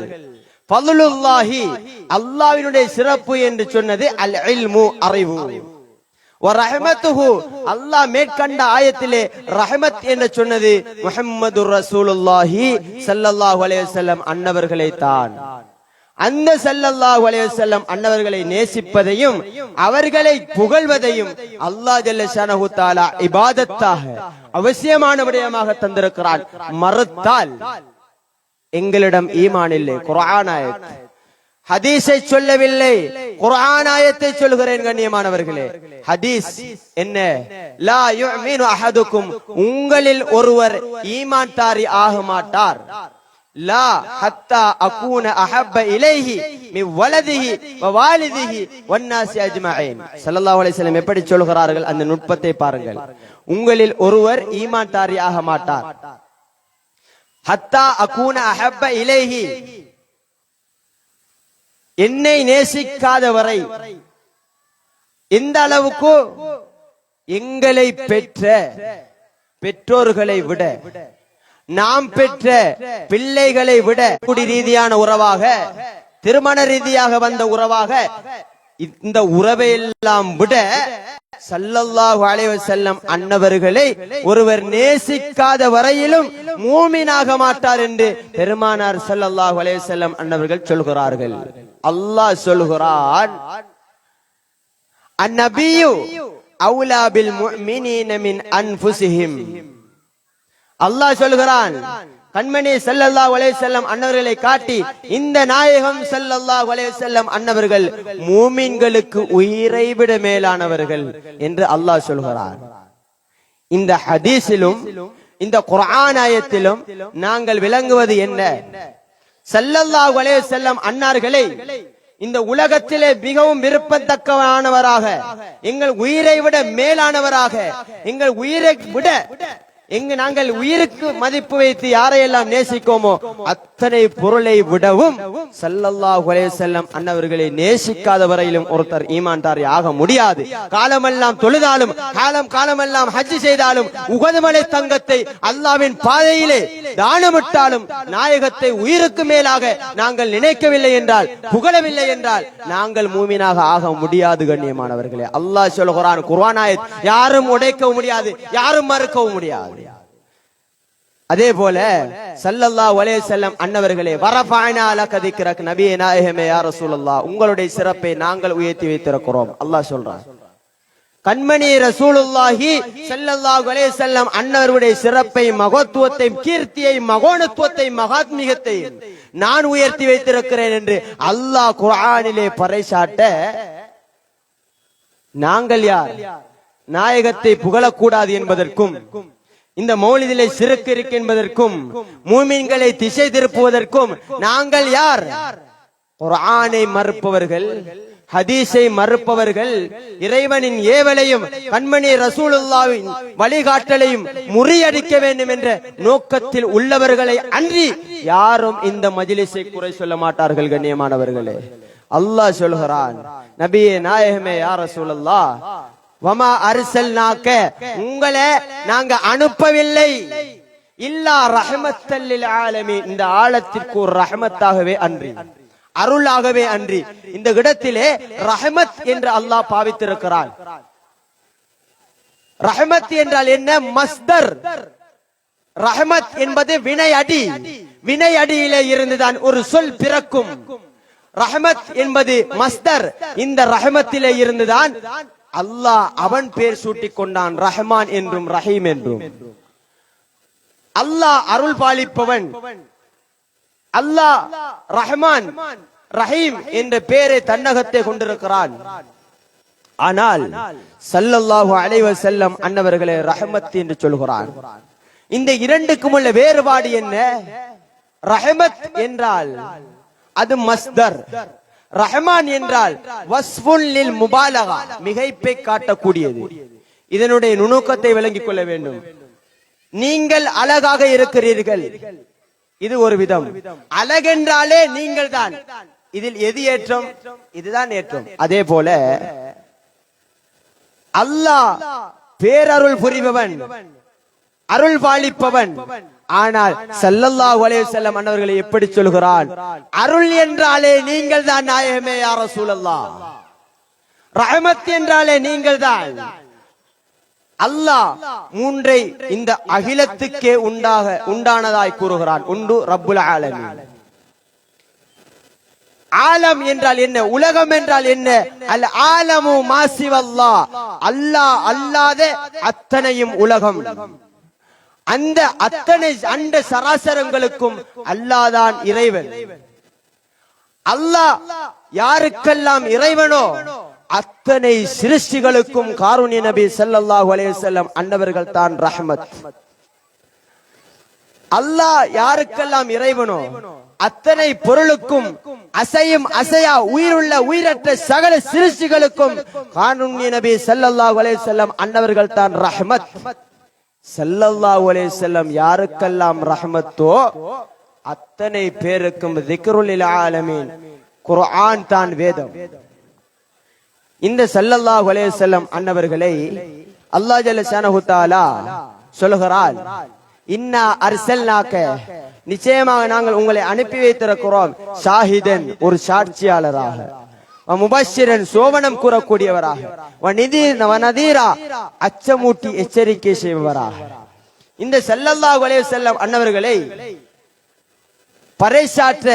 ஃபضலுல்லாஹி, அல்லாஹ்வினுடைய சிறப்பு என்று சொன்னது அல் இல்மு, அறிவு. வ ரஹ்மத்துஹு, அல்லாஹ் மேற்கண்ட ஆயத்திலே ரஹ்மத் என்று சொன்னது முஹம்மதுர் ரசூலுல்லாஹி ஸல்லல்லாஹு அலைஹி வஸல்லம் அன்னவர்களை தான். அந்த ஸல்லல்லாஹு அலைஹி வஸல்லம் அன்னவர்களை நேசிப்பதையும் அவர்களை புகழ்வதையும் அல்லாஹ் ஜல்ல ஷானஹு தஆலா இபாதத்தாக அவசியமான விடயமாக தந்திருக்கிறான். மறுத்தால் எங்களிடம் ஈமான் இல்லை. குர்ஆன் ஆயத், ஹதீஸை சொல்லவில்லை, குர்ஆன் ஆயத்தை சொல்கிறேன் கண்ணியமானவர்களே. ஹதீஸ் என்ன? லா யுமினு அஹதுக்கும், உங்களில் ஒருவர் ஈமான் தாரி ஆக மாட்டார். லா ஹத்தா அகூன அஹப்ப இலைஹி மின் வலதிஹி வ வாலிதிஹி வன்னாஸி அஜ்மஈன். ஸல்லல்லாஹு அலைஹி வஸல்லம் எப்படி சொல்கிறார்கள், அந்த நுட்பத்தை பாருங்கள். உங்களில் ஒருவர் ஈமான் தாரி ஆக மாட்டார். ஹத்தா அகூன அஹப்ப இலைஹி, என்னை நேசிக்காத வரை. எந்த அளவுக்கு? எங்களை பெற்ற பெற்றோர்களை விட, நாம் பெற்ற பிள்ளைகளை விட, குடி ரீதியான உறவாக, திருமண ரீதியாக வந்த உறவாக, இந்த உறவை எல்லாம் விட ஸல்லல்லாஹு அலைஹி வஸல்லம் அன்னவர்களை ஒருவர் நேசிக்காத வரையிலும் மூமினாக மாட்டார் என்று பெருமானார் ஸல்லல்லாஹு அலைஹி வஸல்லம் அன்னவர்கள் சொல்கிறார்கள். அல்லாஹ் சொல்கிறான், அந்நபியு அவுலா பில் முஃமினீன மின் அன்ஃபுஸிஹிம். அல்லாஹ் சொல்கிறான், கண்மணி ஸல்லல்லாஹு அலைஹி வஸல்லம் அன்னவர்களை காட்டி, இந்த நாயகம் ஸல்லல்லாஹு அலைஹி வஸல்லம் அன்னவர்கள் மூமின்களுக்கு உயிரை விட மேலானவர்கள் என்று அல்லாஹ் சொல்கிறான். இந்த ஹதீஸிலும் இந்த குர்ஆன் ஆயத்திலும் நாங்கள் விளங்குவது என்ன? ஸல்லல்லாஹு அலைஹி வஸல்லம் அன்னார்களை இந்த உலகத்திலே மிகவும் விருப்பத்தக்கவரானவராக, எங்கள் உயிரை விட மேலானவராக, எங்கள் உயிரை விட நாங்கள் உயிருக்கு மதிப்பு வைத்து யாரையெல்லாம் நேசிக்கோமோ அத்தனை பொருளை விடவும் ஸல்லல்லாஹு அலைஹி வஸல்லம் அன்னவர்களை நேசிக்காத வரையிலும் ஒருத்தர் ஈமான்தாரி ஆக முடியாது. காலமெல்லாம் தொழுதாலும் காலமெல்லாம் ஹஜ் செய்தாலும் உஹது மலை தங்கத்தை அல்லாஹ்வின் பாதையிலே தானமிட்டாலும் நாயகத்தை உயிருக்கு மேலாக நாங்கள் நினைக்கவில்லை என்றால், புகழவில்லை என்றால் நாங்கள் மூமினாக ஆக முடியாது. கண்ணியமானவர்களே, அல்லாஹ் சொல்கிறான் குர்ஆன் ஆயத், யாரும் உடைக்கவும் முடியாது, யாரும் மறுக்கவும் முடியாது. அதே போல ஸல்லல்லாஹு அலைஹி வஸல்லம் அன்னவர்களே, வரஃபஅனா லக திக்ரக், நபியே நாயகமே யா ரசூலுல்லாஹ், உங்களுடைய சிறப்பை நாங்கள் உயர்த்தி வைத்திருக்கிறோம். அல்லாஹ் சொல்றான். கண்மணி ரசூலுல்லாஹி ஸல்லல்லாஹு அலைஹி வஸல்லம் அன்னவருடைய சிறப்பை, மகத்துவத்தை, கீர்த்தியை, மகோனத்துவத்தை, மகாத்மிகத்தை நான் உயர்த்தி வைத்திருக்கிறேன் என்று அல்லாஹ் குர்ஆனிலே பறைசாட்ட, நாங்கள் யார்? நாயகத்தை புகழக்கூடாது என்பதற்கும், இந்த மௌலிதிலே சிறுக்கு இருக்கு என்பதற்கும், மூமின்களை திசை திருப்புவதற்கும் நாங்கள் யார்? குர்ஆனை மறுப்பவர்கள், ஹதீஸை மறுப்பவர்கள், இறைவனின் ஏவலையும் கண்மணி ரசூலுல்லாஹ்வின் வழிகாட்டலையும் முறியடிக்க வேண்டும் என்ற நோக்கத்தில் உள்ளவர்களை அன்றி யாரும் இந்த மஜ்லிஸை குறை சொல்ல மாட்டார்கள். கண்ணியமானவர்களே, அல்லாஹ் சொல்கிறான், நபியே நாயகமே யா ரசூலுல்லாஹ், வமா அர்சல்நாக, உங்களை நாங்க அனுப்பவில்லை, இல்லா ரஹ்மத்தல் லில் ஆலமீன், இந்த ஆலத்திற்கு ஒரு ரஹ்மத்தாகவே அன்றி, அருளாகவே அன்றி. இந்த இடத்திலே ரஹ்மத் என்று அல்லாஹ் பாவித்திருக்கிறான். ரஹ்மத் என்றால் என்ன? மஸ்தர். ரஹ்மத் என்பது வினையடி, வினையடியிலே இருந்துதான் ஒரு சொல் பிறக்கும். ரஹ்மத் என்பது மஸ்தர். இந்த ரஹ்மத்திலே இருந்துதான் அல்லாஹ் அவன் பேர் சூட்டிக் கொண்டான், ரஹ்மான் என்றும் ரஹீம் என்றும். அல்லாஹ் அருள் பாலிப்பவன், அல்லாஹ் ரஹ்மான் ரஹீம் என்ற பெயரை தன்னகத்தை கொண்டிருக்கிறான். ஆனால் ஸல்லல்லாஹு அலைஹி வஸல்லம் அன்னவர்களே ரஹ்மத் என்று சொல்கிறான். இந்த இரண்டுக்கும் உள்ள வேறுபாடு என்ன? ரஹ்மத் என்றால் அது மஸ்தர், ரஹ்மான் என்றால் வஸ்ஃபுன் லில் முபாலகா, மிகைப்பை காட்டக்கூடியது. இதனுடைய நுணுக்கத்தை விளங்கிக் கொள்ள வேண்டும். நீங்கள் அழகாக இருக்கிறீர்கள், இது ஒரு விதம். அழகென்றாலே நீங்கள் தான். இதில் எது ஏற்றம்? இதுதான் ஏற்றம். அதே போல அல்லாஹ் பேரருள் புரிபவன், அருள் பாலிப்பவன். ஆனால் ஸல்லல்லாஹு அலைஹி வஸல்லம் அன்னவர்களை எப்படி சொல்கிறான்? அருள் என்றாலே நீங்கள் தான் நாயகமே யா ரசூலல்லாஹ், ரஹ்மத் என்றாலே நீங்கள் தான். அல்லாஹ் மூன்றை இந்த அகிலத்துக்கே உண்டானதாய் கூறுகிறான். ஒன்று ரப்புல் ஆலமீன். ஆலம் என்றால் என்ன? உலகம் என்றால் என்ன? அல் ஆலமு மாசிவல்லாஹ், அல்லாஹ் அல்லாத அத்தனையும் உலகம். அந்த அத்தனை அண்ட சராசரங்களுக்கும் அல்லாஹ்தான் இறைவன். அல்லாஹ் யாருக்கெல்லாம் இறைவனோ அத்தனை சிருஷ்டிகளுக்கும் காருண்ய நபி ஸல்லல்லாஹு அலைஹி வஸல்லம் அன்னவர்கள் தான் ரஹ்மத். அல்லாஹ் யாருக்கெல்லாம் இறைவனோ அத்தனை பொருளுக்கும், அசையும் அசையா உயிருள்ள உயிரற்ற சகல சிருஷ்டிகளுக்கும் காருண்ய நபி ஸல்லல்லாஹு அலைஹி வஸல்லம் அன்னவர்கள் தான் ரஹ்மத். ஸல்லல்லாஹு அலைஹி வஸல்லம் யாருக்கெல்லாம் ரஹ்மத்தோ அத்தனை பேருக்கும் திக்ருல் லில் ஆலமீன், குர்ஆன் தான் வேதம். இந்த ஸல்லல்லாஹு அலைஹி வஸல்லம் அன்னவர்களை அல்லாஹ் ஜல்ல ஷானஹு தஆலா சொல்கிறான், இன்னா அர்சல்நாக, நிச்சயமாக நாங்கள் உங்களை அனுப்பி வைத்திருக்கிறோம், ஷாஹிதன் ஒரு சாட்சியாளராக, முபஷ்ஷிரன் சோபனம் கூறக்கூடியவராக, வநதீரா அச்சமூட்டி எச்சரிக்கை செய்பவராக. இந்த ஸல்லல்லாஹு அலைஹி வஸல்லம் அன்னவர்களை பறைசாற்ற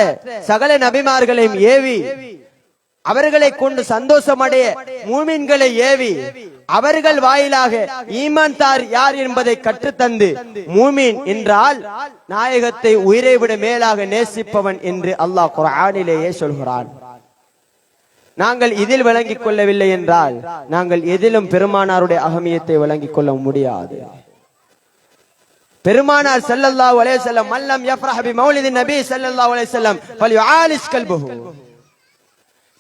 சகல நபிமார்களையும் ஏவி, அவர்களை கொண்டு சந்தோஷமடைய மூமின்களை ஏவி, அவர்கள் வாயிலாக ஈமான்தார் யார் என்பதை கற்றுத்தந்து, மூமின் என்றால் நாயகத்தை உயிரை விட மேலாக நேசிப்பவன் என்று அல்லாஹ் குர்ஆனிலேயே சொல்கிறான். நாங்கள் இதில் விளங்கிக் கொள்ளவில்லை என்றால் நாங்கள் எதிலும் பெருமானாருடைய அகமியத்தை விளங்கிக் கொள்ள முடியாது. பெருமானார் ஸல்லல்லாஹு அலைஹி வஸல்லம் மல்லம் யஃப்ரஹ் பி மௌலிதின் நபி ஸல்லல்லாஹு அலைஹி வஸல்லம் ஃபல்யுஆலிஷ் கல்பஹு.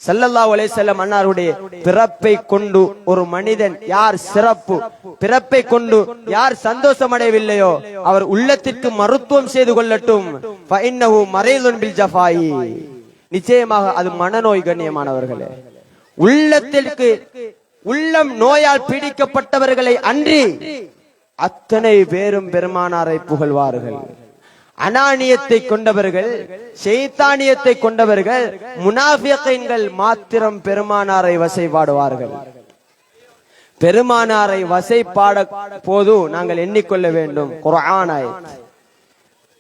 ஸல்லல்லாஹு அலைஹி வஸல்லம் அன்னாருடைய பிறப்பை கொண்டு ஒரு மனிதன் யார் சிறப்பு, பிறப்பை கொண்டு யார் சந்தோஷம் அடையவில்லையோ அவர் உள்ளத்திற்கு மருத்துவம் செய்து கொள்ளட்டும். ஃபஇன்னஹு மரீதுன் பில் ஜஃபாயி, நிச்சயமாக அது மனநோய். கண்ணியமானவர்களே, உள்ளத்திற்கு உள்ளம் நோயால் பீடிக்கப்பட்டவர்களை அன்றி அத்தனை பேரும் பெருமானாரை புகழ்வார்கள். அனானியத்தை கொண்டவர்கள், ஷைத்தானியத்தை கொண்டவர்கள், முனாஃபிகீன்கள் மாத்திரம் பெருமானாரை வசைபாடுவார்கள். பெருமானாரை வசைபாட போது நாங்கள் எண்ணிக்கொள்ள வேண்டும், குர்ஆன் ஆயத்.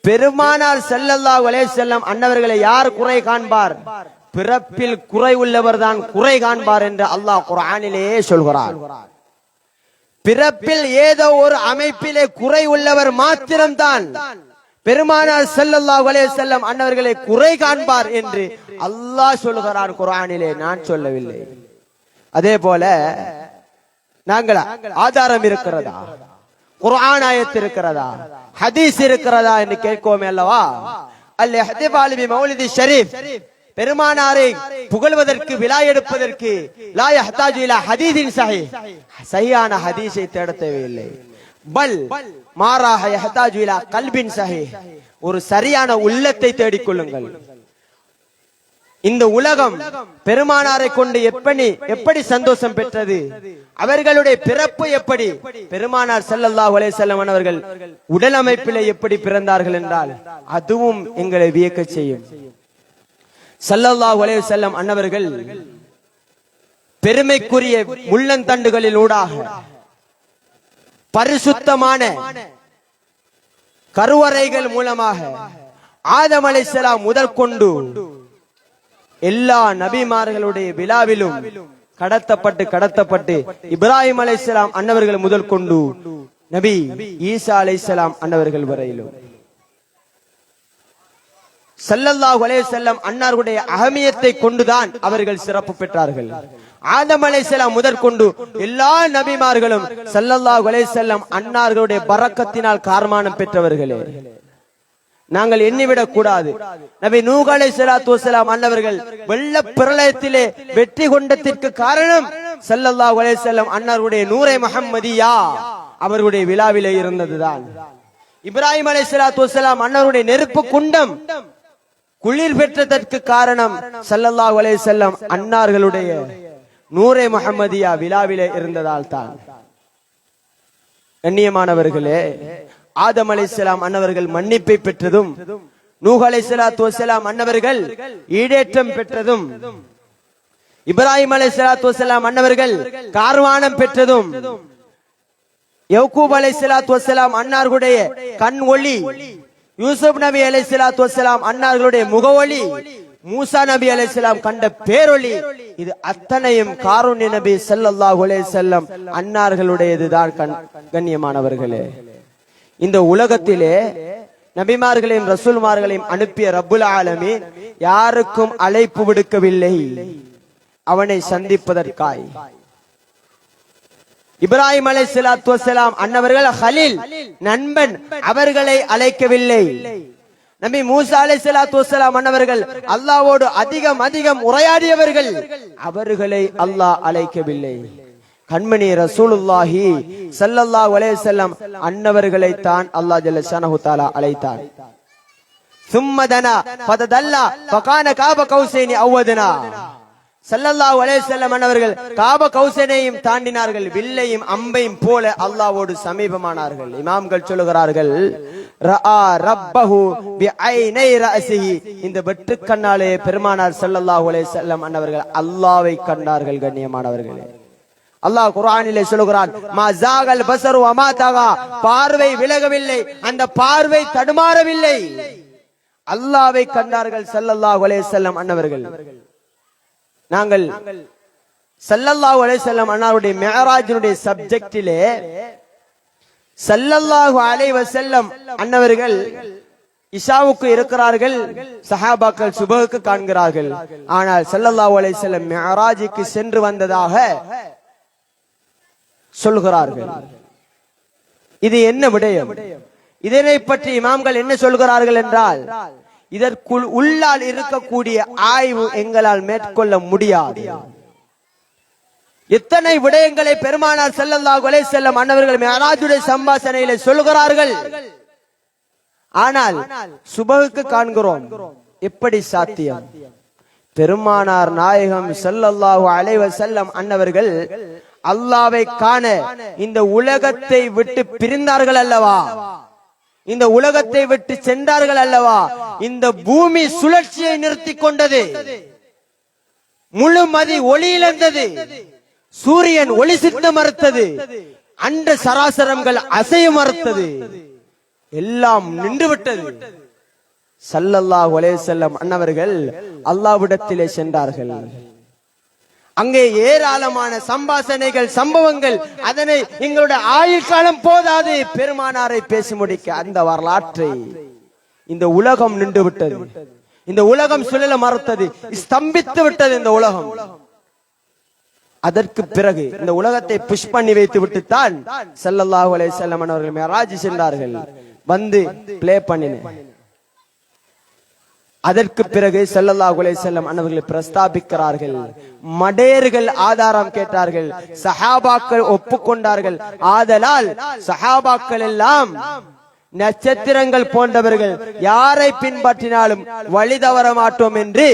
பெருமானார் ஸல்லல்லாஹு அலைஹி வஸல்லம் அன்னவர்களை யார் குறை காண்பார்? பிறப்பில் குறை உள்ளவர் தான் குறை காண்பார் என்று அல்லாஹ் குர்ஆனிலேயே சொல்கிறார். பிறப்பில் ஏதோ ஒரு அமைப்பிலே குறை உள்ளவர் மாத்திரம்தான் பெருமானார் ஸல்லல்லாஹு அலைஹி வஸல்லம் அன்னவர்களை குறை காண்பார் என்று அல்லாஹ் சொல்கிறார் குர்ஆனிலே, நான் சொல்லவில்லை. அதே போல நாங்கள் ஆதாரம் இருக்கிறதா, குர்ஆன் ஆயத் இருக்கிறதா, ஹதீஸ் இருக்கிறதா என்று கேட்கோமே அல்லவா? அல் இஹ்திபால் பி மௌலிதி ஷரீஃப், பெருமானாரை புகழ்வதற்கு விழா எடுப்பதற்கு லா யஹ்தாஜு இலா ஹதீஸின் ஸஹீஹ், சரியான ஹதீஸை தேட தேவையில்லை. பல் மாறாக யஹ்தாஜு இலா கல்பின் ஸஹீஹ், ஒரு சரியான உள்ளத்தை தேடிக்கொள்ளுங்கள். இந்த உலகம் பெருமானாரை கொண்டு எப்படி சந்தோஷம் பெற்றது, அவர்களுடைய பிறப்பு எப்படி, பெருமானார் ஸல்லல்லாஹு அலைஹி வஸல்லம் அவர்கள் உடல் அமைப்பிலே எப்படி பிறந்தார்கள் என்றால் அதுவும் எங்களை வியக்க செய்யும். ஸல்லல்லாஹு அலைஹி வஸல்லம் அன்னவர்கள் பெருமைக்குரிய முள்ளந்தண்டுகளில் ஊடாக பரிசுத்தமான கருவறைகள் மூலமாக ஆதம் அலைஹிஸ்ஸலாம் முதல் கொண்டு எல்லா நபிமார்களுடைய விழாவிலும் கடத்தப்பட்டு இப்ராஹிம் அலைஹிஸ்ஸலாம் அன்னவர்கள் முதல் கொண்டு நபி ஈசா அலைஹிஸ்ஸலாம் அன்னவர்கள் வரையிலும் ஸல்லல்லாஹு அலைஹி வஸல்லம் அன்னாருடைய அகமியத்தை கொண்டுதான் அவர்கள் சிறப்பு பெற்றார்கள். ஆதம் அலைஹிஸ்ஸலாம் முதற்கொண்டு எல்லா நபிமார்களும் ஸல்லல்லாஹு அலைஹி வஸல்லம் அன்னார்களுடைய பரக்கத்தினால் கார்மானம் பெற்றவர்களே. நாங்கள் எண்ணிவிடக் கூடாது. நபி நூஹ் அலைஹிஸ்ஸலாத்து வஸலாம் அன்னவர்கள் வெள்ள பிரளயத்திலே வெற்றி கொண்டதற்கு காரணம் ஸல்லல்லாஹு அலைஹி வஸல்லம் அன்னாருடைய நூரை முஹம்மதியா அவர்களுடைய விழாவிலே இருந்ததுதான். இப்ராஹிம் அலைஹிஸ்ஸலாத்து வஸலாம் அன்னாருடைய நெருப்பு குண்டம் குளிர் பெற்றதற்கு காரணம் ஸல்லல்லாஹு அலைஹி வஸல்லம் அன்னார்களுடைய நூரை முஹம்மதியா விழாவிலே இருந்ததால் தான். கண்ணியமானவர்களே, ஆதம் அலைஹிஸ்ஸலாம் அன்னவர்கள் மன்னிப்பை பெற்றதும், நூஹ் அலைஹிஸ்ஸலாத்து வஸலாம் அன்னவர்கள் ஈடேற்றம் பெற்றதும், இப்ராஹிம் அலைஹிஸ்ஸலாத்து வஸலாம் அன்னவர்கள் கார்வானம் பெற்றதும், யக்கூப் அலைஹிஸ்ஸலாத்து வஸலாம் அன்னார்களுடைய கண் ஒளி, யூசுப் நபி அலைஹிஸ்ஸலாத்து வஸலாம் அன்னார்களுடைய முகவொளி, மூசா நபி அலைஹிஸ்ஸலாம் கண்ட பேரொளி, இது அத்தனையும் காருண்ய நபி ஸல்லல்லாஹு அலைஹி வஸல்லம் அன்னார்களுடையதுதான். கண்ணியமானவர்களே, இந்த உலகத்திலே நபிமார்களையும் ரசூல்மார்களையும் அனுப்பிய ரப்புல் ஆலமீன் யாருக்கும் அழைப்பு விடுக்கவில்லை அவனை சந்திப்பதற்காய். இப்ராஹிம் அலைஹிஸ்ஸலாத்து வஸலாம் அன்னவர்கள் ஹலீல் நண்பன், அவர்களை அழைக்கவில்லை. நபி மூசா அலைஹிஸ்ஸலாத்து வஸலாம் அன்னவர்கள் அல்லாஹ்வோடு அதிகம் உரையாடியவர்கள், அவர்களை அல்லாஹ் அழைக்கவில்லை. கண்மணி ரசூலுல்லாஹி ஸல்லல்லாஹு அலைஹி வஸல்லம் அன்னவர்களை தான் அல்லாஹ் ஜல்ல ஷானஹு தஆலா அழைத்தார். ثم دنا فتدلى فكان قاب قوسين او ادنى. ஸல்லல்லாஹு அலைஹி வஸல்லம் அன்னவர்கள் காப கௌசனையும் தாண்டினார்கள், வில்லையும் அம்பையும் போல அல்லாஹ்வோடு சமீபமானார்கள். இமாம்கள் சொல்லுகிறார்கள், ரஆ ரப்பஹு பிஐனை ரஅஸிஹி, இந்த வெற்று கண்ணாலே பெருமானார் ஸல்லல்லாஹு அலைஹி வஸல்லம் அன்னவர்கள் அல்லாஹ்வை கண்டார்கள். கண்ணியமானவர்களே, அல்லாஹ் குர்ஆனிலே சொல்கிறான், மா ஜாகல் பஸரு வமா தகா, பார்வை விலகவில்லை, அந்த பார்வை தடுமாறவில்லை. அல்லாஹ்வை கண்டார்கள் ஸல்லல்லாஹு அலைஹி வஸல்லம் அன்னவர்கள். நாங்கள் ஸல்லல்லாஹு அலைஹி வஸல்லம் அன்னாருடைய மிஅராஜினுடைய சப்ஜெக்டிலே ஸல்லல்லாஹு அலைஹி வஸல்லம் அன்னவர்கள் இஷாவுக்கு இருக்கிறார்கள், சஹாபாக்கள் சுபஹுக்கு காண்கிறார்கள். ஆனால் ஸல்லல்லாஹு அலைஹி வஸல்லம் மிஅராஜுக்கு சென்று வந்ததாக சொல்கிறார்கள். இது என்ன விடயம்? இதனை பற்றி இமாம்கள் என்ன சொல்கிறார்கள் என்றால், இதற்குள் உள்ளால் இருக்கக்கூடிய ஆய்வு எங்களால் மேற்கொள்ள முடியாது. எத்தனை விடயங்களை பெருமானார் ஸல்லல்லாஹு அலைஹி வஸல்லம் அன்னவர்கள் மிஅராஜுடைய சம்பாஷணையில சொல்கிறார்கள். ஆனால் சுபஹுக்கு காண்கிறோம். எப்படி சாத்தியம்? பெருமானார் நாயகம் ஸல்லல்லாஹு அலைஹி வஸல்லம் அன்னவர்கள் அல்லாஹ்வை காண இந்த உலகத்தை விட்டு பிரிந்தார்கள் அல்லவா, இந்த உலகத்தை விட்டு சென்றார்கள் அல்லவா. இந்த பூமி சுழற்சியை நிறுத்தி கொண்டது, முழுமதி ஒளி இழந்தது, சூரியன் ஒளி சித்த மறுத்தது, அண்ட சராசரங்கள் அசைய மறுத்தது, எல்லாம் நின்று விட்டது. ஸல்லல்லாஹு அலைஹி வஸல்லம் அன்னவர்கள் அல்லாஹ்விடத்திலே சென்றார்கள். அங்கே ஏராளமான சம்பாஷணைகள், சம்பவங்கள், அதனை எங்களுடைய ஆயுள் காலம் போதாது பெருமானாரை பேசி முடிக்க. அந்த வரலாற்றை இந்த உலகம் நின்று விட்டது, இந்த உலகம் சுழல மறுத்தது, ஸ்தம்பித்து விட்டது இந்த உலகம். அதற்கு பிறகு இந்த உலகத்தை புஷ் பண்ணி வைத்து விட்டுத்தான் ஸல்லல்லாஹு அலைஹி வஸல்லம் அவர்கள் மிஅராஜ் சென்றார்கள். வந்து ப்ளே பண்ணினேன். அதற்கு பிறகு ஸல்லல்லாஹு அலைஹி வஸல்லம் அவர்களை பிரஸ்தாபிக்கிறார்கள். மடேர்கள் ஆதாரம் கேட்டார்கள், சஹாபாக்கள் ஒப்புக்கொண்டார்கள். ஆதலால் சஹாபாக்கள் எல்லாம் நட்சத்திரங்கள் போன்றவர்கள், யாரை பின்பற்றினாலும் வழி தவற மாட்டோம் என்று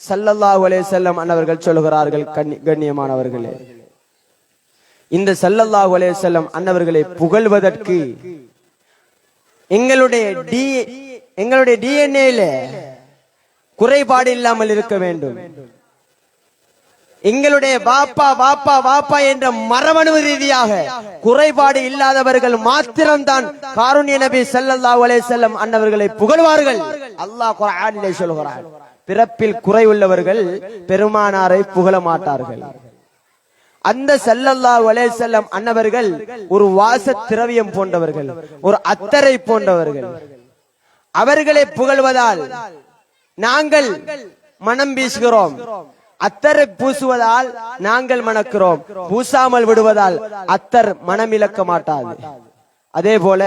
ஸல்லல்லாஹு அலைஹி வஸல்லம் அன்னவர்கள் சொல்கிறார்கள். கண்ணியமானவர்களே, இந்த ஸல்லல்லாஹு அலைஹி வஸல்லம் அன்னவர்களை புகழ்வதற்கு எங்களுடைய டிஎன்ஏல குறைபாடு இல்லாமல் இருக்க வேண்டும். எங்களுடைய பாப்பா பாப்பா பாப்பா என்ற மரபணு ரீதியாக குறைபாடு இல்லாதவர்கள் மாத்திரம்தான் காருண்ய நபி ஸல்லல்லாஹு அலைஹி வஸல்லம் அன்னவர்களை புகழ்வார்கள். அல்லாஹ் குர்ஆனிலே சொல்கிறார், பிறப்பில் குறை உள்ளவர்கள் பெருமானாரை புகழ மாட்டார்கள். அந்த ஸல்லல்லாஹு அலைஹி வஸல்லம் அன்னவர்கள் ஒரு வாச திரவியம் போன்றவர்கள், ஒரு அத்தரை போன்றவர்கள். அவர்களை புகழ்வதால் நாங்கள் மனம் வீசுகிறோம், அத்தரை பூசுவதால் நாங்கள் மணக்கிறோம். பூசாமல் விடுவதால் அத்தர் மனம் இழக்க மாட்டாது. அதே போல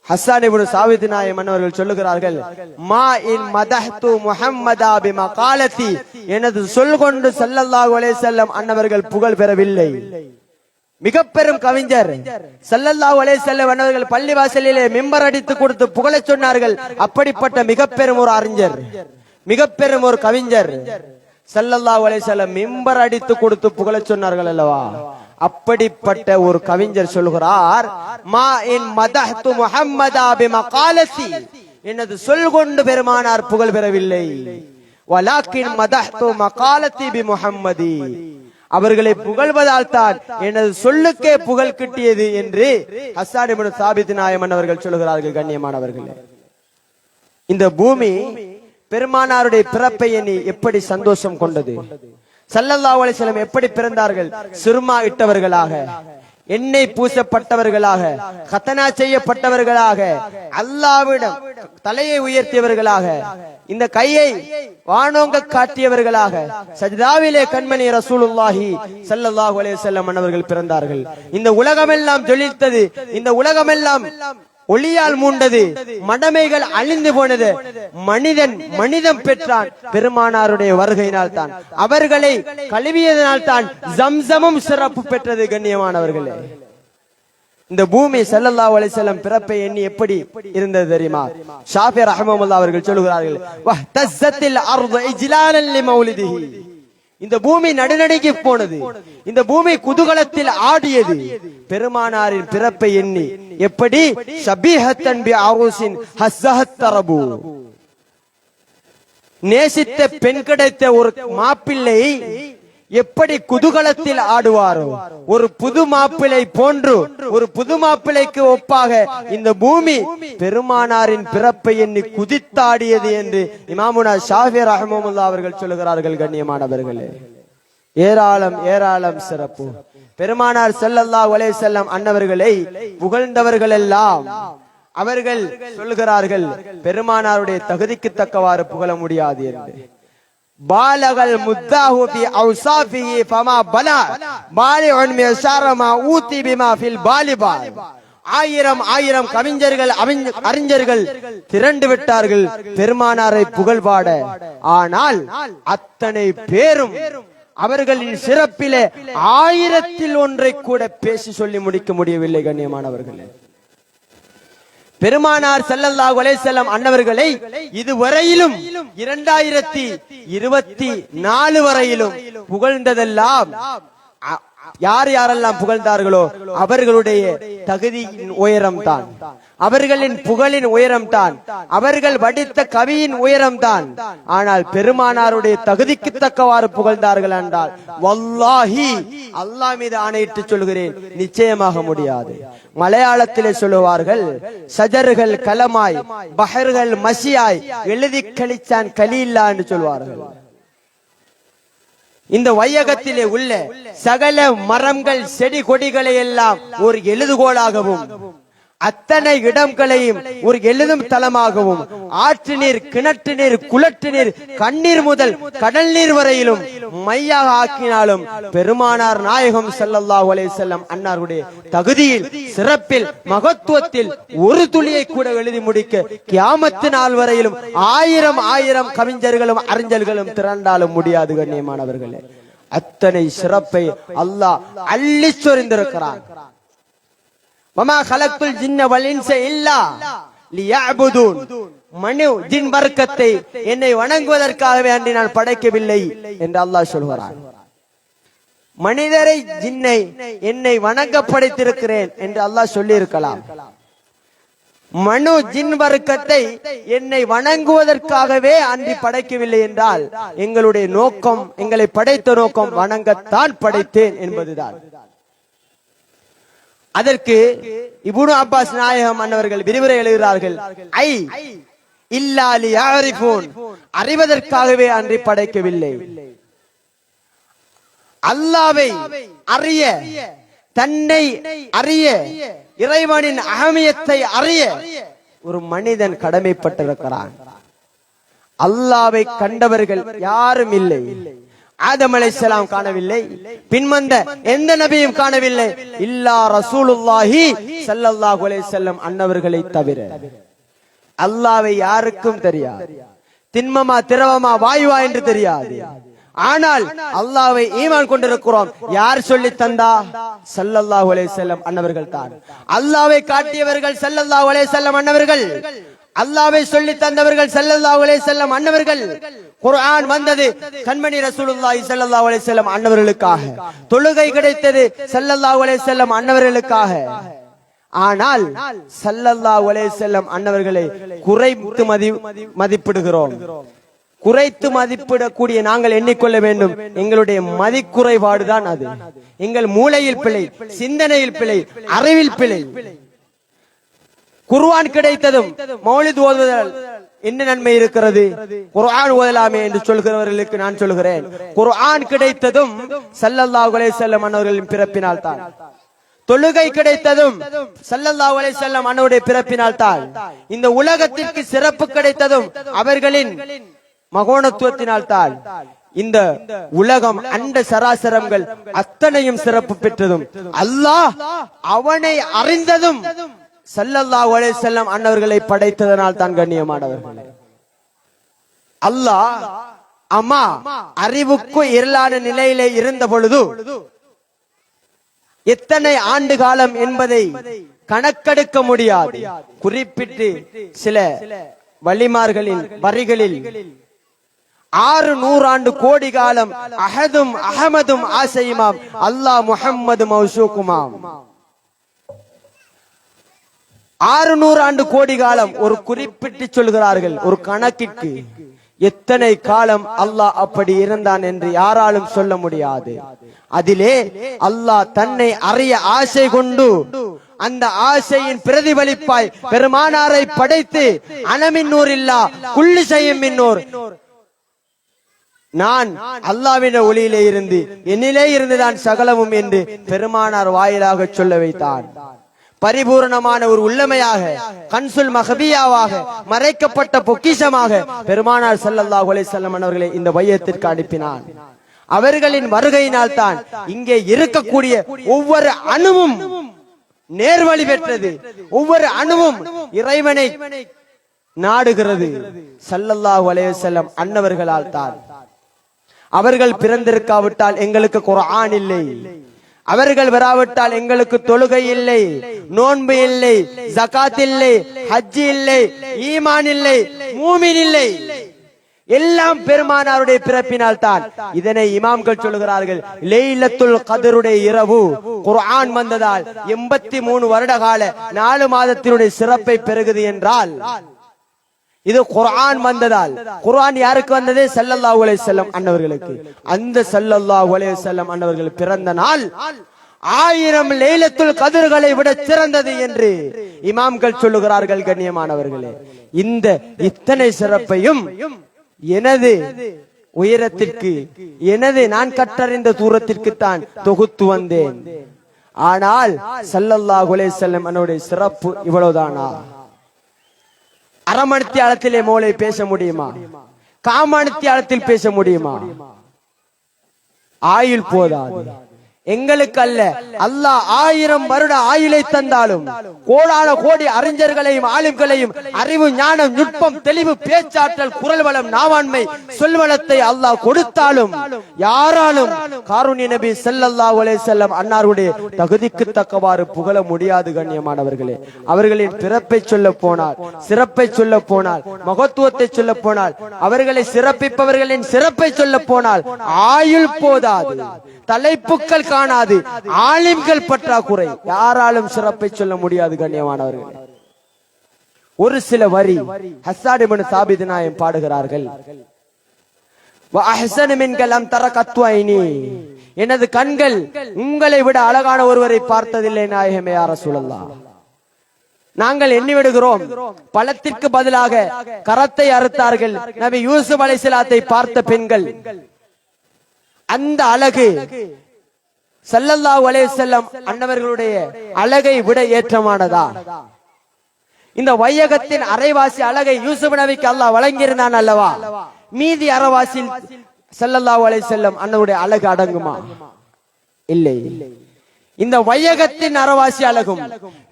ஹஸ்ஸான் இப்னு சாபித் நாயம் அவர்கள் சொல்லுகிறார்கள், மா இன் மதஹ்து முஹம்மதா பிமகாலதி, எனது சொல் கொண்டு ஸல்லல்லாஹு அலைஹி வஸல்லம் அன்னவர்கள் புகழ் பெறவில்லை. மிக பெரும் கவிஞர் ஸல்லல்லாஹு அலைஹி வஸல்லம் அன்னவர்கள் பள்ளிவாசலிலே மிம்பர் அடித்து கொடுத்து புகழச் சொன்னார்கள். அப்படிப்பட்ட மிக பெரும் ஒரு அறிஞர், மிக பெரும் ஒரு கவிஞர் ஸல்லல்லாஹு அலைஹி வஸல்லம் மிம்பர் அடித்து கொடுத்து புகழச் சொன்னார்கள் அல்லவா. அப்படிப்பட்ட ஒரு கவிஞர் சொல்கிறார், மா இன் மதஹ்து முஹம்மதா பிமகாலதி, எனது சொல் கொண்டு பெருமானார் புகழ் பெறவில்லை. வலாக்கின் மதஹ்து மகாலதி பிமுஹம்மதி, அவர்களை புகழ்வதால் தான் எனது சொல்லுக்கே புகழ் கிட்டியது என்று ஹஸ்ஸான் இப்னு சாபித் நாயமன் அவர்கள் சொல்கிறார்கள். கண்ணியமானவர்களே, இந்த பூமி பெருமானாருடைய பிறப்பை எண்ணி எப்படி சந்தோஷம் கொண்டது. ஸல்லல்லாஹு அலைஹி வஸல்லம் எப்படி பிறந்தார்கள்? சுர்மா இட்டவர்களாக, எண்ணெய் பூசப்பட்டவர்களாக, கத்தனா செய்யப்பட்டவர்களாக, அல்லாஹ்விடம் தலையை உயர்த்தியவர்களாக, இந்த கையை வானோங்க காட்டியவர்களாக, சஜ்தாவிலே கண்மணி ரசூலுல்லாஹி ஸல்லல்லாஹு அலைஹி வஸல்லம் அவர்கள் பிறந்தார்கள். இந்த உலகமெல்லாம் ஜொலித்தது, இந்த உலகமெல்லாம் ஒளியால் மூண்டது, மடமைகள் அழிந்து போனது. மனிதம் பெற்றான் பெருமானாருடைய வருகையினால் தான், அவர்களை கழுவியதனால் தான் ஜம்சமும் சிறப்பு பெற்றது. கண்ணியமானவர்களே, இந்த பூமி ஸல்லல்லாஹு அலைஹி வஸல்லம் பிறப்பை எண்ணி எப்படி இருந்தது தெரியுமா? ஷாஃபி ரஹ்மத்துல்லாஹி அவர்கள் சொல்கிறார்கள், வஹ்தஸத்தில் அர்து இஜ்லாலன் லிமௌலிதிஹி, இந்த பூமி நடுநடுங்கி போனது, இந்த பூமி குதூகலத்தில் ஆடியது பெருமானாரின் பிறப்பை எண்ணி. எப்படி? ஷபீஹத்தன் பி அரூசின் ஹஸ்ஸஹத் தரபு, நேசித்த பெண் கிடைத்த ஒரு மாப்பிள்ளை எப்படி குதூகலத்தில் ஆடுவாரோ, ஒரு புது மாப்பிள்ளை போன்று, ஒரு புது மாப்பிள்ளைக்கு ஒப்பாக இந்த பூமி பெருமானாரின் பிறப்பை எண்ணி குதித்தாடியது என்று இமாமுனா ஷாஃபி ரஹ்மத்துல்லாஹி அவர்கள் சொல்கிறார்கள். கண்ணியமானவர்களே, ஏராளம் ஏராளம் சிறப்பு. பெருமானார் ஸல்லல்லாஹு அலைஹி வஸல்லம் அன்னவர்களை புகழ்ந்தவர்கள் எல்லாம் அவர்கள் சொல்கிறார்கள், பெருமானாருடைய தகுதிக்கு தக்கவாறு புகழ முடியாது என்று. பாலகல் முத்தாஹு ஃபி அவ்சாஃபிஹி ஃபமா பலா பாலிஉன் மின் ஷர்மா ஊதி பிமா ஃபில் பாலிபால், ஆயிரம் கவிஞர்கள் அறிஞர்கள் திரண்டு விட்டார்கள் பெருமானாரை புகழ்பாட. ஆனால் அத்தனை பேரும் அவர்களின் சிறப்பிலே 1000-ல் ஒன்றை கூட பேசி சொல்லி முடிக்க முடியவில்லை. கண்ணியமானவர்களே, பெருமானார் ஸல்லல்லாஹு அலைஹி வஸல்லம் அன்னவர்களை இதுவரையிலும் 2024 வரையிலும் புகழ்ந்ததெல்லாம் யார் யாரெல்லாம் புகழ்ந்தார்களோ அவர்களுடைய தகுதியின் உயரம் தான், அவர்களின் புகழின் உயரம் தான், அவர்கள் வடித்த கவியின் உயரம் தான். ஆனால் பெருமானாருடைய தகுதிக்கு தக்கவாறு புகழ்ந்தார்கள் என்றால் வல்லாஹி, அல்லாஹ் மீது ஆணையிட்டு சொல்கிறேன், நிச்சயமாக முடியாது. மலையாளத்திலே சொல்லுவார்கள், சஜர்கள் கலமாய் பஹர்கள் மசியாய் எழுதி கழிச்சான் கலீல்லா என்று சொல்வார்கள். இந்த வையகத்திலே உள்ள சகல மரங்கள் செடி கொடிகளை எல்லாம் ஒரு எழுதுகோளாகவும், அத்தனை இடங்களையும் ஒரு எழுதும் தளமாகவும், ஆற்று நீர், கிணற்று நீர், குளற்று நீர், கண்ணீர் முதல் கடல் நீர் வரையிலும் மையாக ஆக்கினாலும் பெருமானார் நாயகம் ஸல்லல்லாஹு அலைஹி வஸல்லம் அன்னாருடைய தகுதியில், சிறப்பில், மகத்துவத்தில் ஒரு துளியை கூட எழுதி முடிக்க கியாமத்து நாள் வரையிலும் 1000 கவிஞர்களும் அறிஞர்களும் திரண்டாலும் முடியாது. கண்ணியமானவர்களே, அத்தனை சிறப்பை அல்லாஹ் அள்ளி சொரிந்திருக்கிறான். வமா கலக்குல் ஜின்ன வல் இன்ஸ இல்லா லியஅபுதூன், மனு ஜின் வர்க்கத்தை என்னை வணங்குவதற்காகவே அன்றி நான் படைக்கவில்லை என்று அல்லாஹ் சொல்கிறான். மனிதரை ஜின்னை என்னை வணங்க படைத்திருக்கிறேன் என்று அல்லாஹ் சொல்லி இருக்கலாம். மனு ஜின் வர்க்கத்தை என்னை வணங்குவதற்காகவே அன்றி படைக்கவில்லை என்றால் எங்களுடைய நோக்கம், எங்களை படைத்த நோக்கம் வணங்கத்தான் படைத்தேன் என்பதுதான். அதற்கு இப்னு அப்பாஸ் நாயகம் அன்னவர்கள் விரிவுரை எழுதுகிறார்கள், ஐ இல்லா லியஅரிஃபூன், அறிவதற்காகவே அன்றி படைக்கவில்லை. அல்லாஹ்வை அறிய, தன்னை அறிய, இறைவனின் அஹமியத்தை அறிய ஒரு மனிதன் கடமைப்பட்டிருக்கிறான். அல்லாஹ்வை கண்டவர்கள் யாரும் இல்லை. ஆதம் அலைஹிஸ்ஸலாம் காணவில்லை, பின்வந்த எந்த நபியும் காணவில்லை, இல்லா ரசூலுல்லாஹி ஸல்லல்லாஹு அலைஹி வஸல்லம் அன்னவர்களை தவிர. அல்லாஹ்வை யாருக்கும் தெரியாது, திண்மமா திரவமா வாயுவா என்று தெரியாது. ஆனால் அல்லாஹ்வை ஈமான் கொண்டிருக்கிறோம். யார் சொல்லி தந்தா? ஸல்லல்லாஹு அலைஹி வஸல்லம் அன்னவர்கள் தான். அல்லாஹ்வை காட்டியவர்கள் ஸல்லல்லாஹு அலைஹி வஸல்லம் அன்னவர்கள், அல்லாஹ்வை சொல்லி தந்தவர்கள் ஸல்லல்லாஹு அலைஹி வஸல்லம் அன்னவர்கள். குர்ஆன் வந்தது கண்மணி ரசூலுல்லாஹி ஸல்லல்லாஹு அலைஹி வஸல்லம் அன்னவர்களுக்காக, தொழுகை கிடைத்தது ஸல்லல்லாஹு அலைஹி வஸல்லம் அன்னவர்களுக்காக. ஆனால் ஸல்லல்லாஹு அலைஹி வஸல்லம் அன்னவர்களை குறைத்து மதிப்பிடுகிறோம். குறைத்து மதிப்பிடக்கூடிய நாங்கள் எண்ணிக்கொள்ள வேண்டும், எங்களுடைய மதிக்குறைபாடுதான் அது. எங்கள் மூளையில் பிழை, சிந்தனையில் பிழை, அறிவில் பிழை. குர்ஆன் கிடைத்ததும் மௌலித் ஓதுவதால் என்ன நன்மை இருக்கிறது? குர்ஆன் ஓதலாமே என்று சொல்கிறவர்களுக்கு நான் சொல்கிறேன், குர்ஆன் கிடைத்ததும் ஸல்லல்லாஹு அலைஹி வஸல்லம் அன்னவர்களின் பிறப்பினால் தான். தொழுகை கிடைத்ததும் ஸல்லல்லாஹு அலைஹி வஸல்லம் அன்னவருடைய பிறப்பினால் தான். இந்த உலகத்திற்கு சிறப்பு கிடைத்ததும் அவர்களின் மகோனத்துவத்தினால் தான். இந்த உலகம், அண்ட சராசரங்கள் அத்தனையும் சிறப்பு பெற்றதும் அல்லாஹ் அவனை அறிந்ததும் ஸல்லல்லாஹு அலைஹி வஸல்லம் அன்னவர்களை படைத்ததனால் தான். கண்ணியமானவர்களே, அல்லாஹ் அம்மா அறிவுக்கு இருளான நிலையிலே இருந்த பொழுது எத்தனை ஆண்டு காலம் என்பதை கணக்கெடுக்க முடியாது. குறிப்பிட்டு சில வலிமார்களின் வரிகளில் 600 ஆண்டு கோடி காலம் அஹதும் அஹமதும் ஆசையுமாம் அல்லாஹ் முஹம்மது மௌசூக்குமாம். 600 ஆண்டு கோடி காலம் ஒரு குறிப்பிட்டு சொல்கிறார்கள். ஒரு கணக்கிற்கு எத்தனை காலம் அல்லாஹ் அப்படி இருந்தான் என்று யாராலும் சொல்ல முடியாது. அதிலே அல்லாஹ் தன்னை அறிய ஆசை கொண்டு அந்த ஆசையின் பிரதிபலிப்பாய் பெருமானாரை படைத்து அனமின் நூர் இல்லா குல்லி ஷைஇன் மின் நூர், நான் அல்லாஹ்வின் ஒளியிலே இருந்து என்னிலே இருந்துதான் சகலமும் என்று பெருமானார் வாயிலாக சொல்ல வைத்தான். பரிபூர்ணமான ஒரு உள்ளமையாக, கன்சுல் மஹபியாவாக, மறைக்கப்பட்ட பொக்கிஷமாக பெருமானார் ஸல்லல்லாஹு அலைஹி வஸல்லம் அவர்களை இந்த வையத்திற்கு அனுப்பினான். அவர்களின் வருகையினால் தான் இங்கே இருக்கக்கூடிய ஒவ்வொரு அணுவும் நேர்வழி பெற்றது. ஒவ்வொரு அணுவும் இறைவனை நாடுகிறது. ஸல்லல்லாஹு அலைஹி வஸல்லம் அன்னவர்களால் தான். அவர்கள் பிறந்திருக்காவிட்டால் எங்களுக்கு குர்ஆன் இல்லை. அவர்கள் வராவிட்டால் எங்களுக்கு தொழுகை இல்லை, நோன்பு இல்லை, ஜகாத் இல்லை, ஹஜ் இல்லை, ஈமான் இல்லை, மூமின் இல்லை. எல்லாம் பெருமானாருடைய பிறப்பினால் தான். இதனை இமாம்கள் சொல்லுகிறார்கள், லைலத்துல் கத்ருடைய இரவு குர்ஆன் வந்ததால் 83 வருட கால 4 மாதத்தினுடைய சிறப்பை பெறுகிறது என்றால் இது குர்ஆன் வந்ததால். குர்ஆன் யாருக்கு வந்தது? ஸல்லல்லாஹு அலைஹி வஸல்லம் அன்னவர்களுக்கு. அந்த ஸல்லல்லாஹு அலைஹி வஸல்லம் அன்னவர்கள் பிறந்த நாள் 1000 லைலத்துல் கத்ர்களை விட சிறந்தது என்று இமாம்கள் சொல்லுகிறார்கள். கண்ணியமானவர்களே, இந்த இத்தனை சிறப்பையும் எனது உயரத்திற்கு, எனது நான் கற்றறிந்த தூரத்திற்கு தான் தொகுத்து வந்தேன். ஆனால் ஸல்லல்லாஹு அலைஹி வஸல்லம் அன்னவருடைய சிறப்பு இவ்வளவுதானா? அரமணித்தியாலத்திலே மோளை பேச முடியுமா? காமணித்தியாலத்தில் பேச முடியுமா? ஆயுள் போதாது. எங்களுக்கு அல்ல, அல்லாஹ் 1000 வருட ஆயுளை தந்தாலும், கோடான கோடி அறிஞர்களையும் ஆலிம்களையும், அறிவு, ஞானம், நுட்பம், தெளிவு, பேச்சாற்றல், குரல் வளம், நாவாண்மை, சொல்வளத்தை அல்லாஹ் கொடுத்தாலும் யாராலும் காருண்ய நபி ஸல்லல்லாஹு அலைஹி வஸல்லம் அன்னாருடைய தகுதிக்கு தக்கவாறு புகழ முடியாது. கண்ணியமானவர்களே, அவர்களின் பிறப்பை சொல்ல போனால், சிறப்பை சொல்ல போனால், மகத்துவத்தை சொல்ல போனால், அவர்களை சிறப்பிப்பவர்களின் சிறப்பை சொல்ல போனால் ஆயுள் போதாது, தலைப்புக்கள் காணாது, ஆலிம்கள் பற்றாக்குறை, யாராலும் சிறப்பை சொல்ல முடியாது. கண்ணியமானவர்கள், ஒரு சில வரி ஹஸ்ஸான் இப்னு சாபித் நாயம் பாடுகிறார்கள். வ அஹ்ஸன மின்க லம் தர கத்து ஐனி, எனது கண்கள் உங்களை விட அழகான ஒருவரை பார்த்ததில்லை நாயகமே யா ரசூலல்லாஹ். நாங்கள் எண்ணி விடுகிறோம், பழத்திற்கு பதிலாக கரத்தை அறுத்தார்கள் நபி யூசுப் அலைஹிஸ்ஸலாத்தை பார்த்த பெண்கள். அந்த அழகு ஸல்லல்லாஹு அலைஹி வஸல்லம் அன்னவர்களுடைய அழகை விட ஏற்றமானதா? இந்த வையகத்தின் அரைவாசி அழகை யூசுப் நபிக்கு அல்லாஹ் வழங்கியிருந்தான் அல்லவா? மீதி அரைவாசி ஸல்லல்லாஹு அலைஹி வஸல்லம் அன்னவருடைய அழகு அடங்குமா? இல்லை. இந்த வையகத்தின் அரைவாசி அழகும்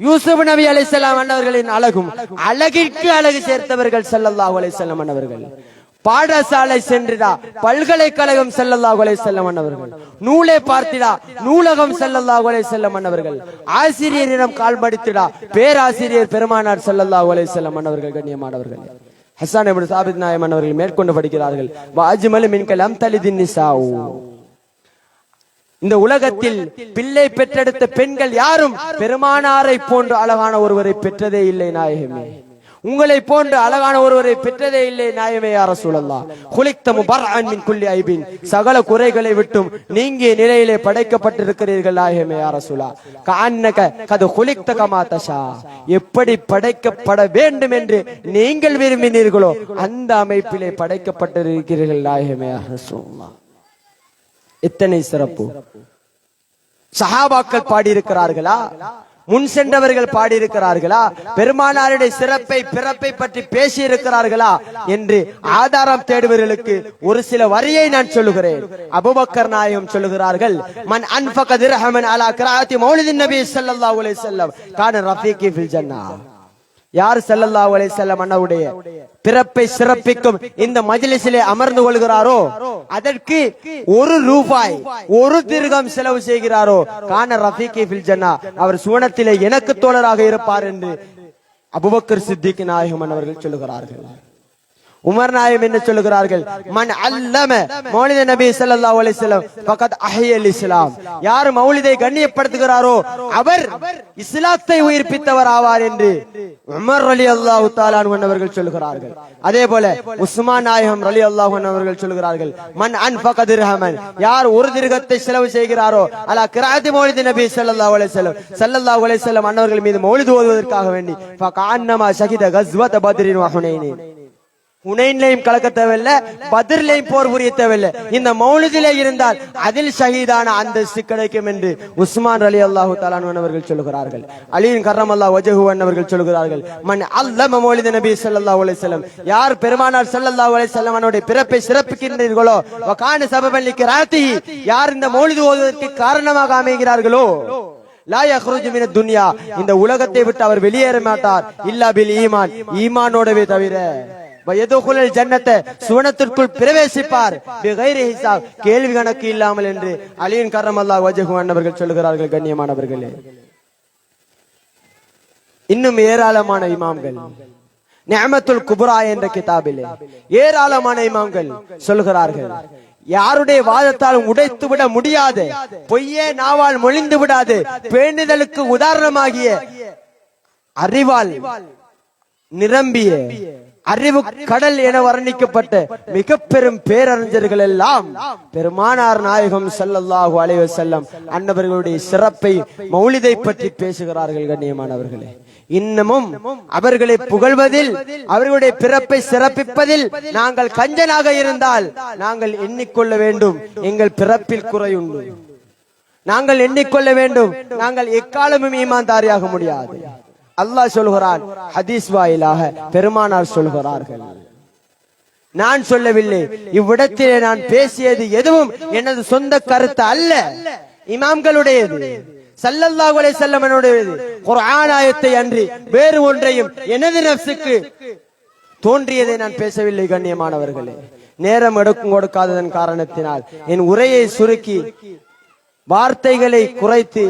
யூசுப் நபி அலைஹிஸ்ஸலாம் அன்னவர்களின் அழகும், அழகிற்கு அழகு சேர்த்தவர்கள் ஸல்லல்லாஹு அலைஹி வஸல்லம் அன்னவர்கள். பாடசாலை சென்றிடா பல்கலைக்கழகம் ஸல்லல்லாஹு அலைஹி வஸல்லம் அன்னவர்கள். நூலை பார்த்திடா நூலகம் ஸல்லல்லாஹு அலைஹி வஸல்லம் அன்னவர்கள். ஆசிரியரிடம் கால் படித்திடா பேராசிரியர் பெருமானார் ஸல்லல்லாஹு அலைஹி வஸல்லம் அன்னவர்கள். கண்ணியமானவர்கள், ஹஸ்ஸான் இப்னு சாபித் நாயம் அன்னவர்கள் மேற்கொண்டு படிக்கிறார்கள், வஅஜ்மலு மின்க லம் தலிதின் நிசாஉ, இந்த உலகத்தில் பிள்ளை பெற்றெடுத்த பெண்கள் யாரும் பெருமானாரை போன்று அழகான ஒருவரை பெற்றதே இல்லை நாயகமே. உங்களை போன்று அழகான ஒருவரை பெற்றதே இல்லை நாயகமே யா ரசூலல்லாஹ். குலிக்த முபர்அன் மின் குல்லி ஐபின், சகல குறைகளை விட்டும் நீங்கிய நிலையிலே படைக்கப்பட்டிருக்கிறீர்கள் நாயகமே யா ரசூலா. கஅன்னக கது குலிக்த கமா தஷா, எப்படி படைக்கப்பட வேண்டும் என்று நீங்கள் விரும்பினீர்களோ அந்த அமைப்பிலே படைக்கப்பட்டிருக்கிறீர்கள் நாயகமே யா ரசூலல்லாஹ். எத்தனை சிறப்பு! சஹாபாக்கள் பாடியிருக்கிறார்களா? முன் சென்றவர்கள் பாடியிருக்கிறார்களா? பெருமானாருடைய சிறப்பை பிறப்பை பற்றி பேசி இருக்கிறார்களா என்று ஆதாரம் தேடுவர்களுக்கு ஒரு சில வரியை நான் சொல்லுகிறேன். அபூபக்கர் நாயகம் சொல்லுகிறார்கள், மன் அன்ஃபக திர்ஹமன் அலா கிராஅத்தி மௌலிதின் நபி ஸல்லல்லாஹு அலைஹி வஸல்லம் கான ரஃபீகி ஃபில் ஜன்னah. யார் ஸல்லல்லாஹு அலைஹி வஸல்லம் அன்னவருடைய பிறப்பை சிறப்பிக்கும் இந்த மஜ்லிஸிலே அமர்ந்து கொள்கிறாரோ, அதற்கு 1 ரூபாய் 1 திர்ஹம் செலவு செய்கிறாரோ, கான ரஃபீகி ஃபில் ஜன்னah, அவர் சுவனத்திலே எனக்கு தோழராக இருப்பார் என்று அபூபக்கர் சித்திக் நாயகம் அவர்கள் சொல்லுகிறார்கள். உமர் நாயகம் என்ன சொல்லுகிறார்கள், மன் அல்லம மௌலித நபி ஸல்லல்லாஹு அலைஹி வஸல்லம் ஃபகத் அஹ்யல் இஸ்லாம், யார் மௌலிதை கண்ணியப்படுத்துகிறாரோ அவர் இஸ்லாத்தை உயிர்ப்பித்தவர் ஆவார் என்று உமர் ரலியல்லாஹு தஆலா அன்ஹு அவர்கள் சொல்லுகிறார்கள். அதே போல உஸ்மான் நாயகம் ரலியல்லாஹு அன்ஹு அவர்கள் சொல்லுகிறார்கள், மன் அன்ஃபக திர்ஹமன், யார் 1 திர்ஹத்தை செலவு செய்கிறாரோ அலா கிராஅத்தி மௌலித நபி ஸல்லல்லாஹு அலைஹி வஸல்லம் அன்னவர்கள் மீது மௌலித் ஓதுவதற்காக வேண்டி ஃபகஅன்னமா ஷஹித கஸ்வத பத்ரின் வ ஹுனைனின், ஹுனைன்லையும் கலக்க தேவையில்லை, பத்ர்லையும் போர் புரிய தேவையில்லை, இந்த மௌலிதிலே இருந்தால் அதில் ஷஹீதான அந்தஸ்து கிடைக்கும் என்று உஸ்மான் ரலியல்லாஹு தஆலா அன்ஹு அவர்கள் சொல்லுகிறார்கள். அலியின் கர்ரமல்லாஹு வஜஹு அவர்கள் சொல்லுகிறார்கள், மன் அல்லம மௌலித நபி ஸல்லல்லாஹு அலைஹி வஸல்லம், யார் பெருமானார் ஸல்லல்லாஹு அலைஹி வஸல்லம் அவருடைய பிறப்பை சிறப்பிக்கின்றீர்களோ, வகான சபபன் லிக்ராத்திஹி, யார் இந்த மௌலித் ஓதுவதற்கு காரணமாக அமைகிறார்களோ, லா யக்ருஜு மினத் துன்யா, இந்த உலகத்தை விட்டு அவர் வெளியேற மாட்டார் இல்லா பில் ஈமான், ஈமானோடவே தவிர. வயதுகுல் ஜன்னத்தை, சுவனத்திற்குள் பிரவேசிப்பார் பிகைரி ஹிசாப், கேள்வி கணக்கு இல்லாமல் என்று அலியின் கர்ரமல்லாஹு வஜஹு அன்னவர்கள் சொல்கிறார்கள். கண்ணியமானவர்களே, இன்னும் ஏராளமான இமாம்கள் நிஅமத்துல் குப்ரா என்ற கிதாபிலே ஏராளமான இமாம்கள் சொல்கிறார்கள், யாருடைய வாதத்தாலும் உடைத்து விட முடியாது, பொய்யே நாவால் மொழிந்து விடாது, பேணுதலுக்கு உதாரணமாகிய அறிவால் நிரம்பிய அறிவு கடல் என வர்ணிக்கப்பட்ட மிக பெரும் பேரறிஞர்கள் எல்லாம் பெருமானார் நாயகம் ஸல்லல்லாஹு அலைஹி வஸல்லம் அன்னவர்களுடைய சிறப்பை, மௌலிதை பற்றி பேசுகிறார்கள். கண்ணியமானவர்களே, இன்னமும் அவர்களை புகழ்வதில், அவர்களுடைய பிறப்பை சிறப்பிப்பதில் நாங்கள் கஞ்சனாக இருந்தால் நாங்கள் எண்ணிக்கொள்ள வேண்டும், எங்கள் பிறப்பில் குறையுண்டு. நாங்கள் எண்ணிக்கொள்ள வேண்டும், நாங்கள் எக்காலமும் ஈமான்தாரியாக முடியாது. அல்லாஹ் சொல்கிறான், ஹதீஸ் வாயிலாக பெருமானார் சொல்கிறார்கள். நான் சொல்லவில்லை, இவ்விடத்திலே நான் பேசியது எதுவும் எனது சொந்த கருத்து அல்ல, இமாம்களுடையது, ஸல்லல்லாஹு அலைஹி வஸல்லமனுடையது. குர்ஆன் ஆயத்தை அன்றி வேறு ஒன்றையும் எனது நஃப்ஸுக்கு தோன்றியதை நான் பேசவில்லை. கண்ணியமானவர்களே, நேரம் கொடுக்காததன் காரணத்தினால் என் உரையை சுருக்கி வார்த்தைகளை குறைத்து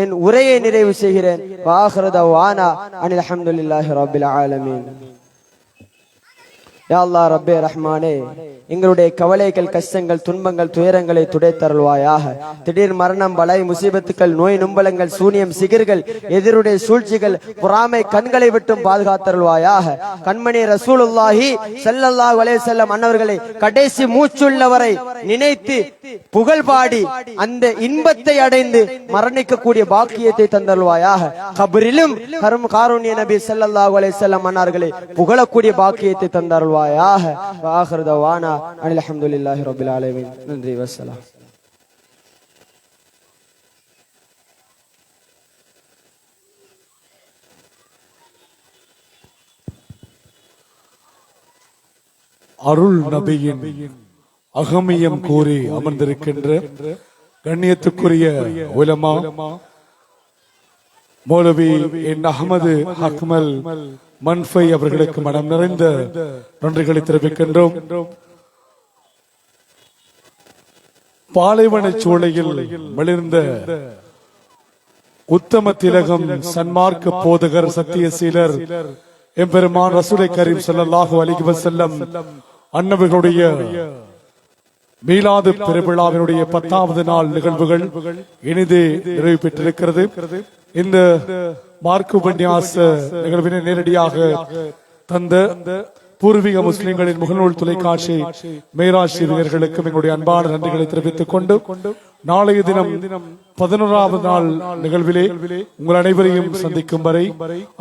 என் உரையை நிறைவு செய்கிறேன். வாஹிரு தஅவானா அனில் ஹம்துலில்லாஹி ரப்பில் ஆலமீன். யா அல்லாஹ் ரப்பே ரஹ்மானே, எங்களுடைய கவலைகள், கஷ்டங்கள், துன்பங்கள், துயரங்களை துடைத்தருள்வாயாக. திடீர் மரணம், பலை, முசீபத்துக்கள், நோய் நும்பலங்கள், சூனியம், சிகிர்கள், எதிருடைய சூழ்ச்சிகள், பொறாமை கண்களை விட்டும் பாதுகாத்தருள்வாயாக. கண்மணி ரசூலுல்லாஹி ஸல்லல்லாஹு அலைஹி வஸல்லம் அன்னவர்களை கடைசி மூச்சுள்ளவரை நினைத்து புகழ் பாடி அந்த இன்பத்தை அடைந்து மரணிக்கக்கூடிய பாக்கியத்தை தந்தருள்வாயாக. கபரிலும் காருண்ய நபி ஸல்லல்லாஹு அலைஹி வஸல்லம் அன்னார்களை புகழக்கூடிய பாக்கியத்தை தந்தருள்வாயாக. வாஹிரு தஅவானா அனில் ஹம்துலில்லாஹி ரப்பில் ஆலமீன். நன்றி, வஸ்ஸலாம். அருள் நபியின் அகமியம் கூறி அமர்ந்திருக்கின்ற கண்ணியத்துக்குரிய உலமா மௌலவி என் அஹ்மது அக்மல் மன்ஃபை அவர்களுக்கு மனம் நிறைந்த நன்றிகளை தெரிவிக்கின்றோம். பாலைவன சோலையில் மலிர்ந்த உத்தம திலகம், சன்மார்க்க போதகர், சத்தியசீலர் எம்பெருமான் ரசூலை கரீம் ஸல்லல்லாஹு அலைஹி வஸல்லம் அன்னவர்களுடைய மீலாது பெருவிழாவினுடைய 10வது நாள் நிகழ்வுகள் இனிதே நிறைவு பெற்றிருக்கிறது. இந்த மார்க்க உபன்யாச நிகழ்வினை நேரடியாக தந்த பூர்வீக முஸ்லிம்களின் முகநூல் தொலைக்காட்சி மேராஜ் சிறுவர்களுக்கும் எங்களுடைய அன்பான நன்றிகளை தெரிவித்துக் கொண்டு நாளைய தினம் 11வது நாள் நிகழ்விலே உங்கள் அனைவரையும் சந்திக்கும் வரை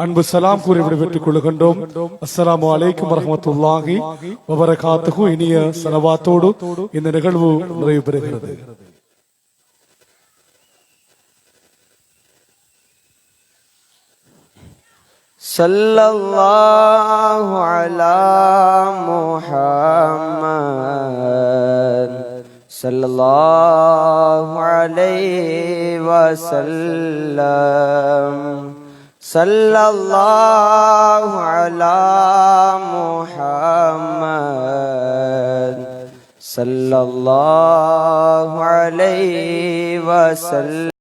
அன்பு சலாம் கூறி விடைபெற்றுக் கொள்கின்றோம். அஸ்ஸலாமு அலைக்கும் வரஹ்மத்துல்லாஹி வபரகாத்துஹு. இனிய ஸலவாத்தோடு இந்த நிகழ்வு நிறைவு பெறுகிறது. சல்லல்லாஹு அலா முஹம்மத் சல்லல்லாஹு அலைஹி வஸல்லம். சல்லல்லாஹு அலா முஹம்மத் சல்லல்லாஹு அலைஹி வஸல்லம்.